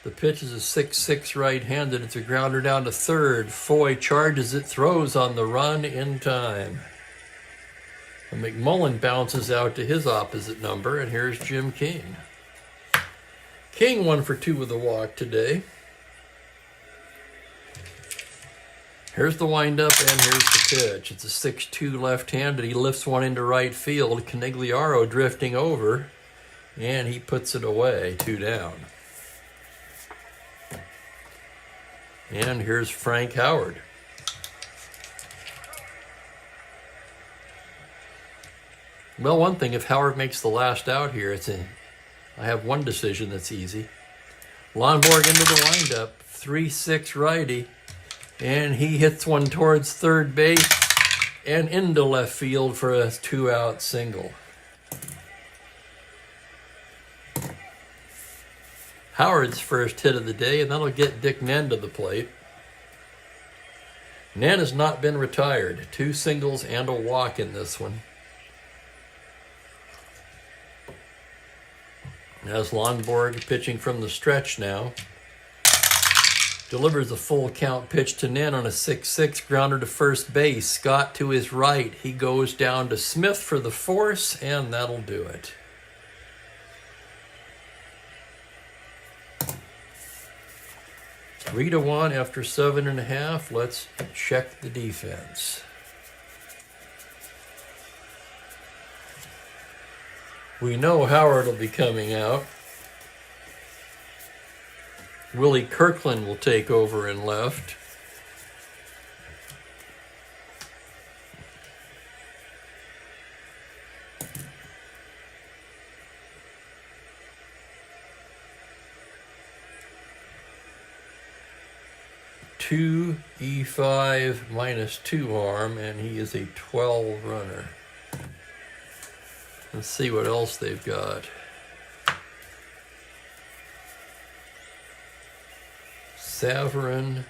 The pitch is a 6-6 right-handed. It's a grounder down to third. Foy charges it, throws on the run in time. And McMullen bounces out to his opposite number, and here's Jim King. King 1 for 2 with a walk today. Here's the windup, and here's the pitch. It's a 6-2 left-handed. He lifts one into right field. Canigliaro drifting over, and he puts it away, 2 down. And here's Frank Howard. Well, one thing, if Howard makes the last out here, I have one decision that's easy. Lonborg into the windup, 3-6 righty. And he hits one towards third base and into left field for a 2-out single. Howard's first hit of the day, and that'll get Dick Nen to the plate. Nen has not been retired. 2 singles and a walk in this one. As Lonborg pitching from the stretch now. Delivers a full count pitch to Nen on a 6-6 grounder to first base. Scott to his right. He goes down to Smith for the force, and that'll do it. Three to 1 after 7.5. Let's check the defense. We know Howard will be coming out. Willie Kirkland will take over in left. Two E5 -2 arm, and he is a 12 runner. Let's see what else they've got. Savarin,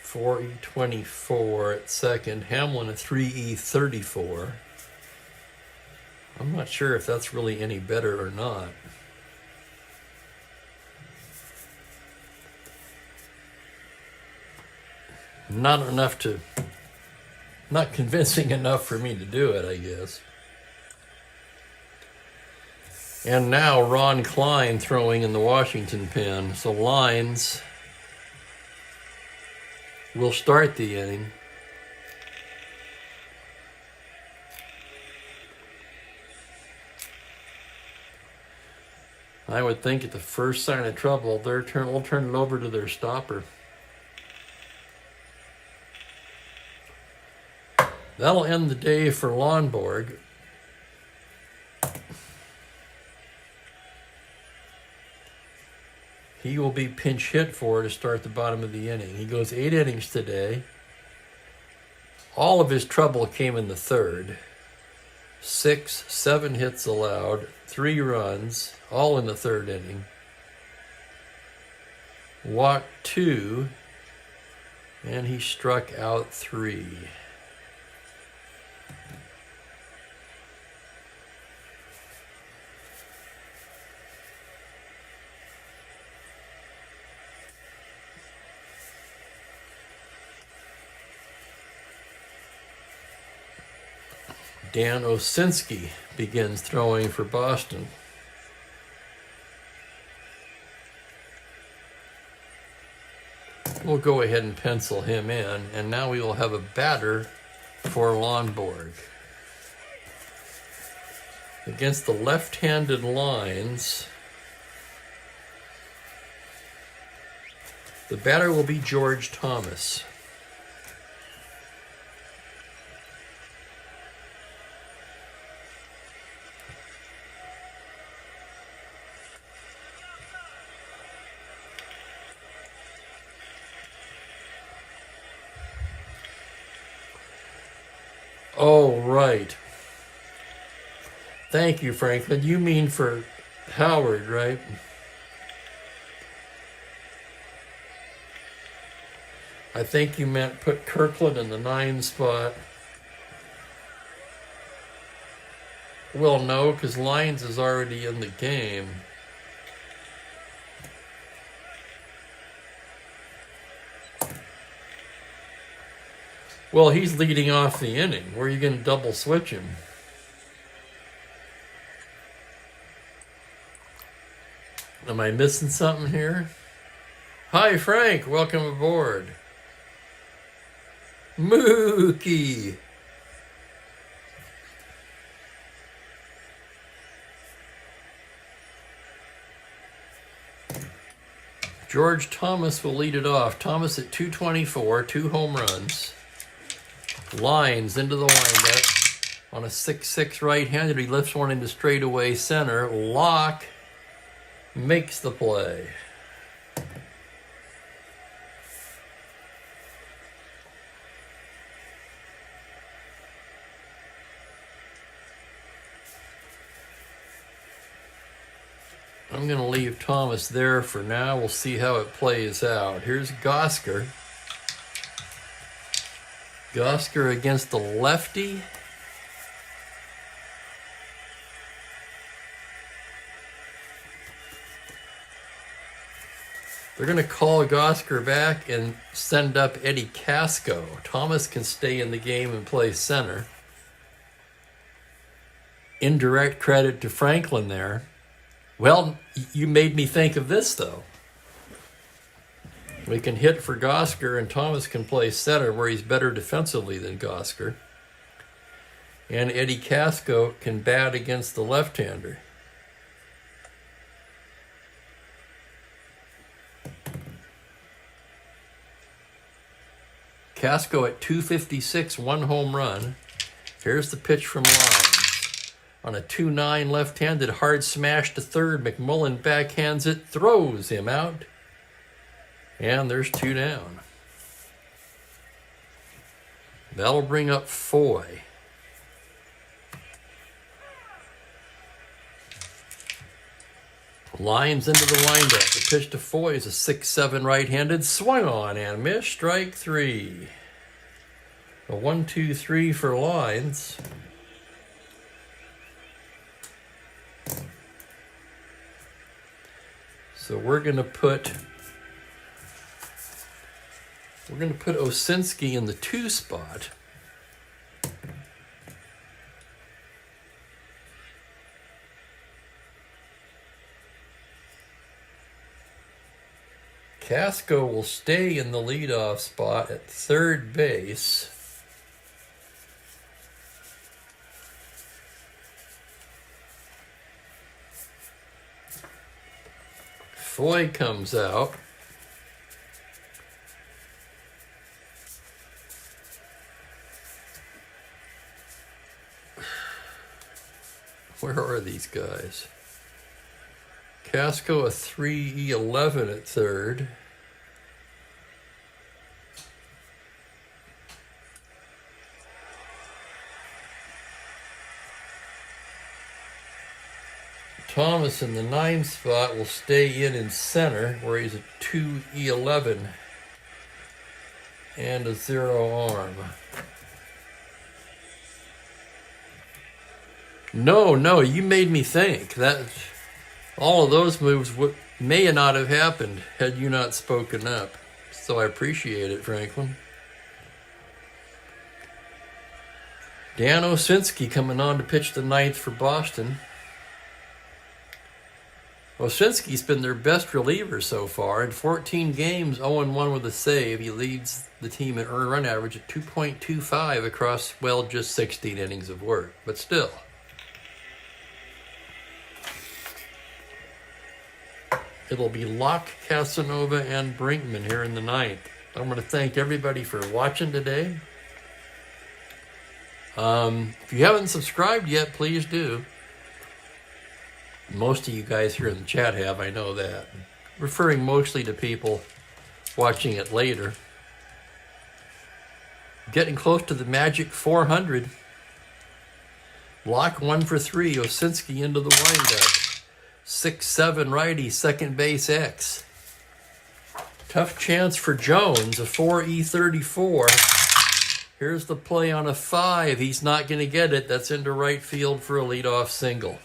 4E24 at second. Hamlin, a 3E34. I'm not sure if that's really any better or not. Not enough to Not convincing enough for me to do it, I guess. And now Ron Klein throwing in the Washington pen. So Lines will start the inning. I would think at the first sign of trouble, we'll turn it over to their stopper. That'll end the day for Lonborg. He will be pinch hit for to start the bottom of the inning. He goes 8 innings today. All of his trouble came in the third. 6, 7 hits allowed, 3 runs, all in the third inning. Walked 2, and he struck out 3. Dan Osinski begins throwing for Boston. We'll go ahead and pencil him in, and now we will have a batter for Lonborg. Against the left-handed Lines, the batter will be George Thomas. Oh, right. Thank you, Franklin. You mean for Howard, right? I think you meant put Kirkland in the 9 spot. Well, no, because Lyons is already in the game. Well, he's leading off the inning. Where are you going to double switch him? Am I missing something here? Hi, Frank. Welcome aboard. Mookie. George Thomas will lead it off. Thomas at 224, 2 home runs. Lines into the windup on a 6-6 right-handed. He lifts one into straightaway center. Locke makes the play. I'm going to leave Thomas there for now. We'll see how it plays out. Here's Gosker. Gosker against the lefty. They're going to call Gosker back and send up Eddie Casco. Thomas can stay in the game and play center. Indirect credit to Franklin there. Well, you made me think of this, though. We can hit for Gosker, and Thomas can play center where he's better defensively than Gosker. And Eddie Casco can bat against the left-hander. Casco at 256, 1 home run. Here's the pitch from Lyons. On a 2-9 left-handed hard smash to third, McMullen backhands it, throws him out. And there's 2 down. That'll bring up Foy. Lyons into the windup. The pitch to Foy is a 6-7 right-handed, swung on and missed, strike 3. A 1-2-3 for Lyons. So we're going to put Osinski in the 2 spot. Casco will stay in the leadoff spot at third base. Foy comes out. Where are these guys? Casco a 3-11 at third. Thomas in the 9th spot will stay in center, where he's a 2-11 and a 0 arm. No, you made me think. That all of those moves may not have happened had you not spoken up. So I appreciate it, Franklin. Dan Osinski coming on to pitch the 9th for Boston. Osinski's been their best reliever so far. In 14 games, 0-1 with a save. He leads the team in earned run average at 2.25 across, well, just 16 innings of work. But still. It'll be Locke, Casanova, and Brinkman here in the 9th. I'm going to thank everybody for watching today. If you haven't subscribed yet, please do. Most of you guys here in the chat have, I know that. Referring mostly to people watching it later. Getting close to the magic 400. Locke 1 for 3. Osinski into the windup. 6-7 righty, second base X. Tough chance for Jones, a 4E34. Here's the play on a 5. He's not going to get it. That's into right field for a leadoff single.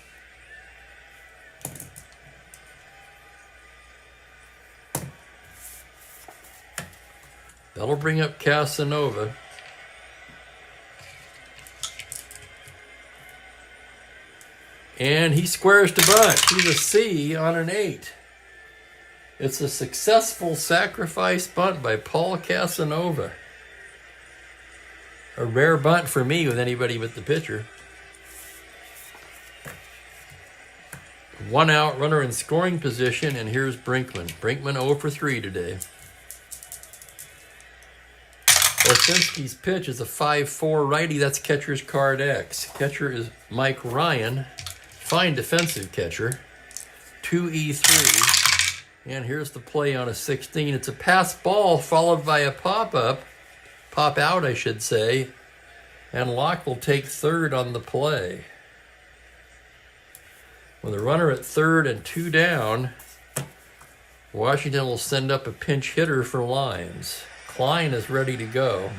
That'll bring up Casanova. And he squares to bunt. He's a C on an 8. It's a successful sacrifice bunt by Paul Casanova. A rare bunt for me with anybody but the pitcher. 1 out, runner in scoring position, and here's Brinkman. Brinkman 0 for 3 today. Osinski's pitch is a 5-4 righty. That's catcher's card X. Catcher is Mike Ryan. Fine defensive catcher. 2E3. And here's the play on a 16. It's a pass ball followed by a pop-up. Pop out, I should say. And Locke will take third on the play. With a runner at third and 2 down, Washington will send up a pinch hitter for Lyons. Klein is ready to go.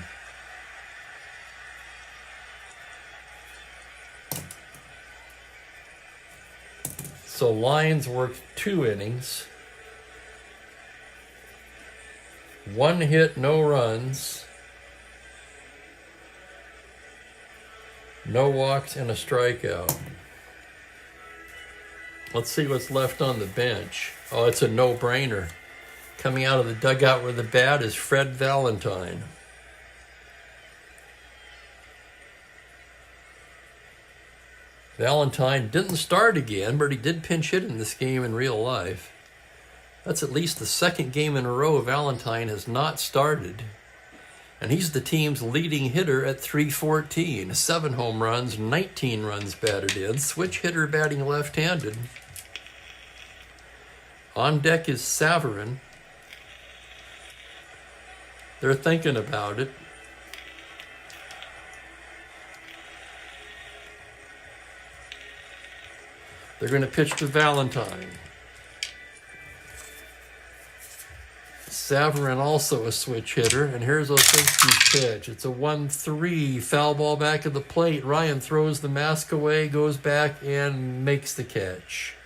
So Lyons worked 2 innings. 1 hit, no runs. No walks and a strikeout. Let's see what's left on the bench. Oh, it's a no-brainer. Coming out of the dugout with the bat is Fred Valentine. Valentine didn't start again, but he did pinch hit in this game in real life. That's at least the second game in a row Valentine has not started. And he's the team's leading hitter at .314. 7 home runs, 19 runs batted in. Switch hitter batting left-handed. On deck is Savarin. They're thinking about it. They're going to pitch to Valentine. Savarin also a switch hitter, and here's Osinski's pitch. It's a 1-3, foul ball back at the plate. Ryan throws the mask away, goes back, and makes the catch.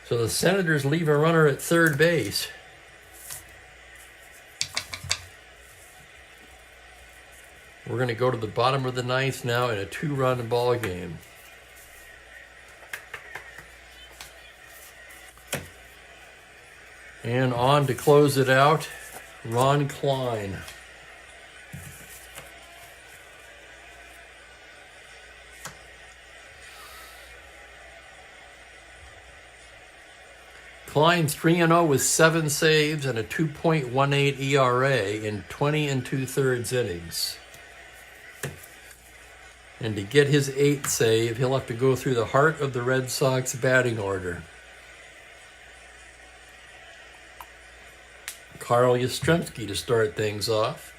So the Senators leave a runner at third base. We're going to go to the bottom of the 9th now in a 2-run ball game. And on to close it out, Ron Klein. Klein 3-0 with 7 saves and a 2.18 ERA in 20 2/3 innings. And to get his 8th save, he'll have to go through the heart of the Red Sox batting order. Carl Yastrzemski to start things off.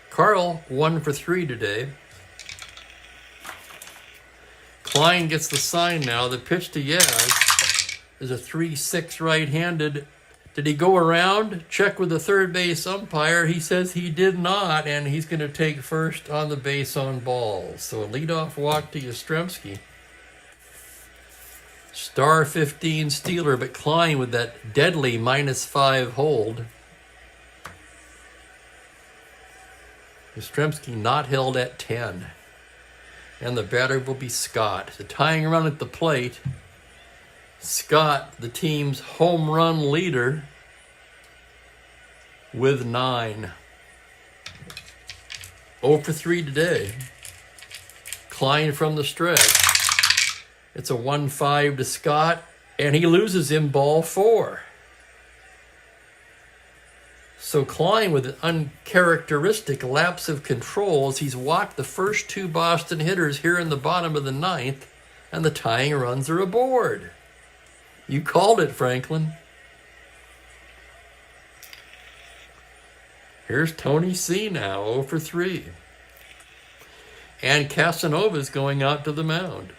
Carl 1 for 3 today. Klein gets the sign now. The pitch to Yaz is a 3-6 right-handed. Did he go around? Check with the third base umpire. He says he did not, and he's going to take first on the base on balls. So a leadoff walk to Yastrzemski. Star 15 Steeler, but Klein with that deadly -5 hold. Yastrzemski not held at 10. And the batter will be Scott. The tying run at the plate. Scott, the team's home run leader, with 9. 0 for 3 today. Klein from the stretch. It's a 1-5 to Scott, and he loses in ball 4. So Klein, with an uncharacteristic lapse of control, as he's walked the first 2 Boston hitters here in the bottom of the 9th, and the tying runs are aboard. You called it, Franklin. Here's Tony C. now, 0 for 3. And Casanova's going out to the mound.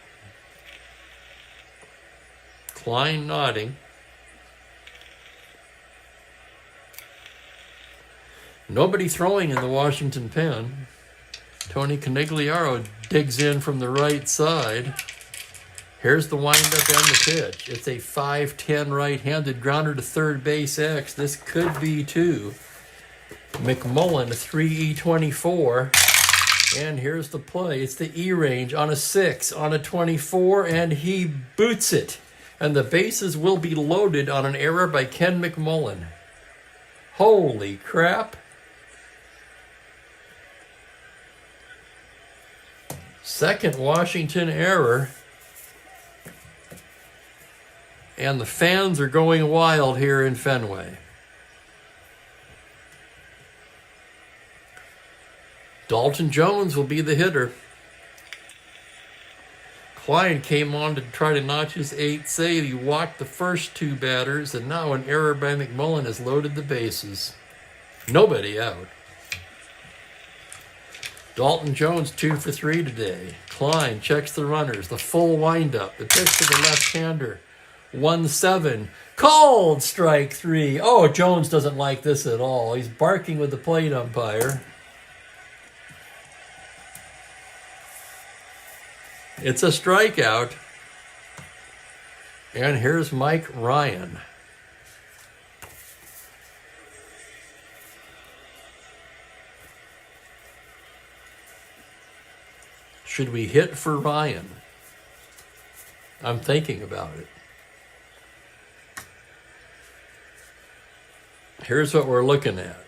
Klein nodding. Nobody throwing in the Washington pen. Tony Conigliaro digs in from the right side. Here's the windup and the pitch. It's a 5-10 right-handed grounder to third base X. This could be 2. McMullen, 3E24. And here's the play. It's the E-range on a 6, on a 24, and he boots it. And the bases will be loaded on an error by Ken McMullen. Holy crap. Second Washington error. And the fans are going wild here in Fenway. Dalton Jones will be the hitter. Klein came on to try to notch his 8th save. He walked the first 2 batters, and now an error by McMullen has loaded the bases. Nobody out. Dalton Jones 2 for 3 today. Klein checks the runners. The full windup. The pitch to the left-hander. 1-7. Called strike 3. Oh, Jones doesn't like this at all. He's barking with the plate umpire. It's a strikeout. And here's Mike Ryan. Should we hit for Ryan? I'm thinking about it. Here's what we're looking at.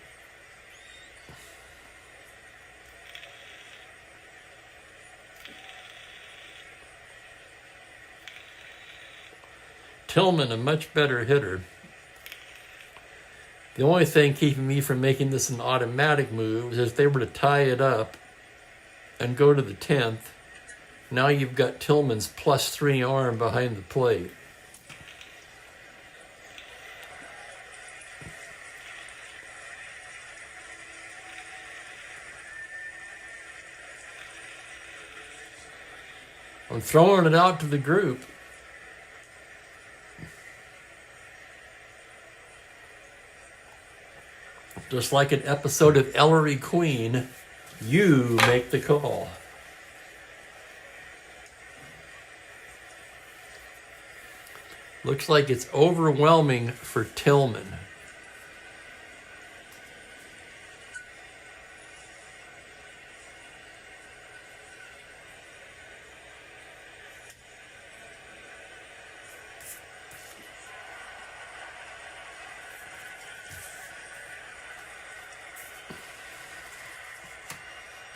Tillman, a much better hitter. The only thing keeping me from making this an automatic move is if they were to tie it up and go to the 10th, now you've got Tillman's +3 arm behind the plate. I'm throwing it out to the group. Just like an episode of Ellery Queen, you make the call. Looks like it's overwhelming for Tillman.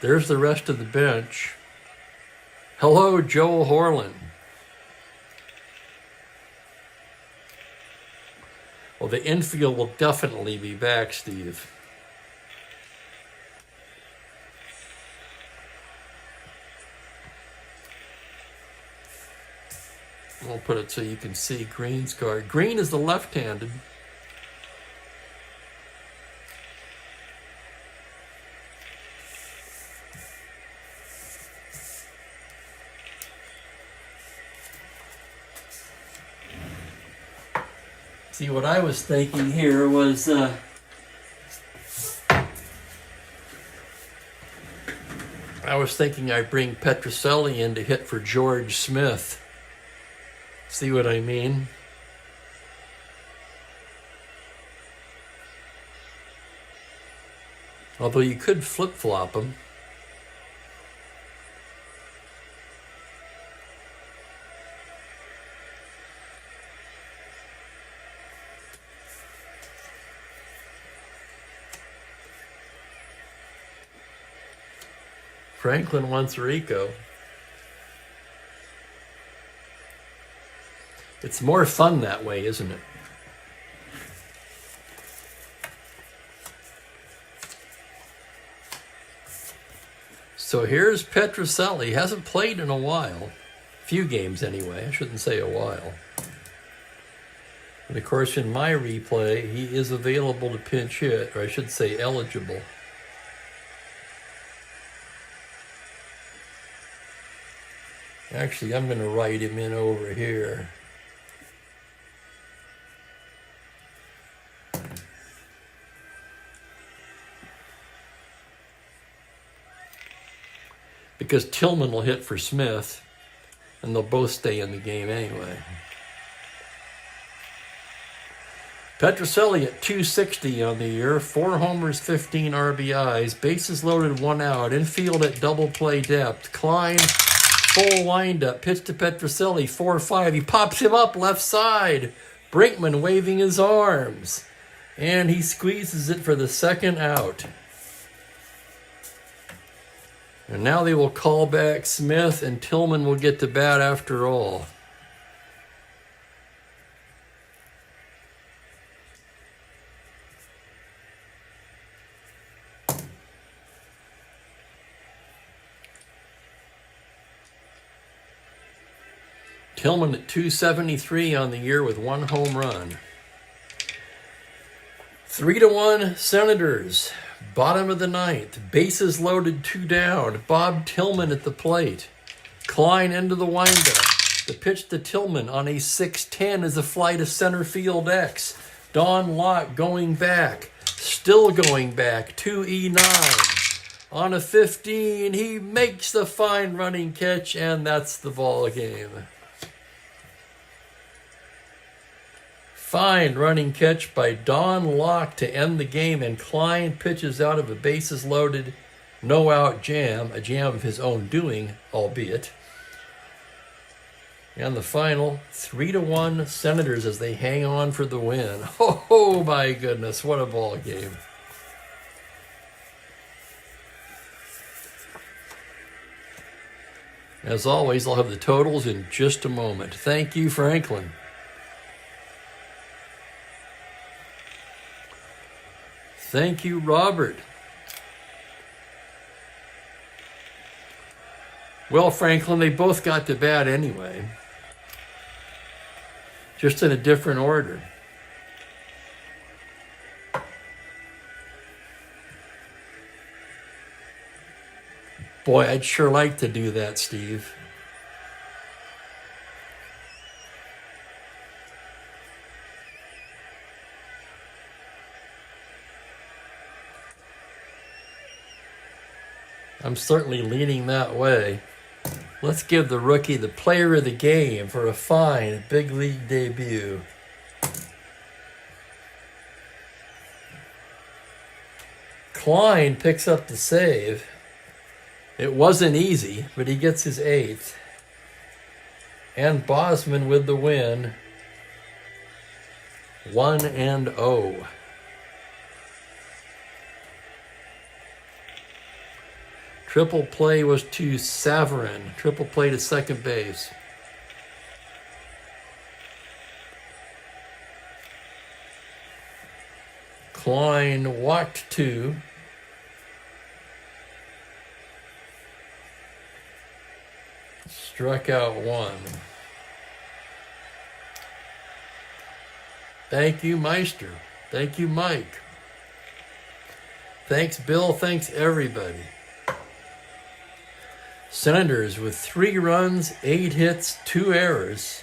There's the rest of the bench. Hello, Joel Horland. Well, the infield will definitely be back, Steve. We'll put it so you can see Green's card. Green is the left-handed. See, what I was thinking here was I bring Petrocelli in to hit for George Smith. See what I mean? Although you could flip-flop them. Franklin wants Rico. It's more fun that way, isn't it? So here's Petrocelli. Hasn't played in a while. Few games anyway. I shouldn't say a while. And of course, in my replay, he is available to pinch hit, or I should say eligible. Actually, I'm going to write him in over here. Because Tillman will hit for Smith, and they'll both stay in the game anyway. Petrocelli at 260 on the year, 4 homers, 15 RBIs, bases loaded, 1 out, infield at double play depth. Klein, full windup, pitch to Petrocelli, 4-5. He pops him up left side. Brinkman waving his arms, and he squeezes it for the 2nd out. And now they will call back Smith, and Tillman will get to bat after all. Tillman at 273 on the year with 1 home run. 3-1 Senators. Bottom of the 9th. Bases loaded, 2 down. Bob Tillman at the plate. Klein into the windup. The pitch to Tillman on a 6-10 is a fly to center field X. Don Locke going back. Still going back. 2-9. On a 15, he makes the fine running catch, and that's the ball game. Fine running catch by Don Locke to end the game, and Klein pitches out of a bases loaded, no out jam, a jam of his own doing, albeit. And the final, 3-1 Senators as they hang on for the win. Oh my goodness, what a ball game. As always, I'll have the totals in just a moment. Thank you, Franklin. Thank you, Robert. Well, Franklin, they both got to bat anyway. Just in a different order. Boy, I'd sure like to do that, Steve. I'm certainly leaning that way. Let's give the rookie the player of the game for a fine big league debut. Klein picks up the save. It wasn't easy, but he gets his 8th. And Bosman with the win. 1-0. Triple play was to Savarin. Triple play to second base. Klein walked 2. Struck out 1. Thank you, Meister. Thank you, Mike. Thanks, Bill. Thanks, everybody. Senators with 3 runs, 8 hits, 2 errors.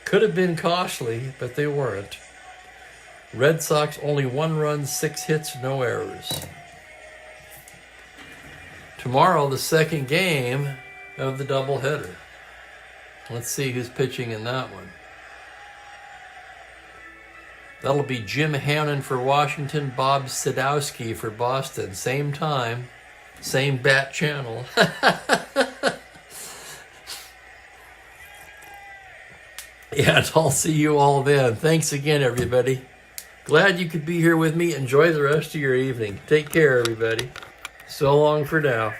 Could have been costly, but they weren't. Red Sox only 1 run, 6 hits, no errors. Tomorrow, the second game of the doubleheader. Let's see who's pitching in that one. That'll be Jim Hannon for Washington, Bob Sadowski for Boston. Same time, same bat channel. And I'll see you all then. Thanks again, everybody. Glad you could be here with me. Enjoy the rest of your evening. Take care, everybody. So long for now.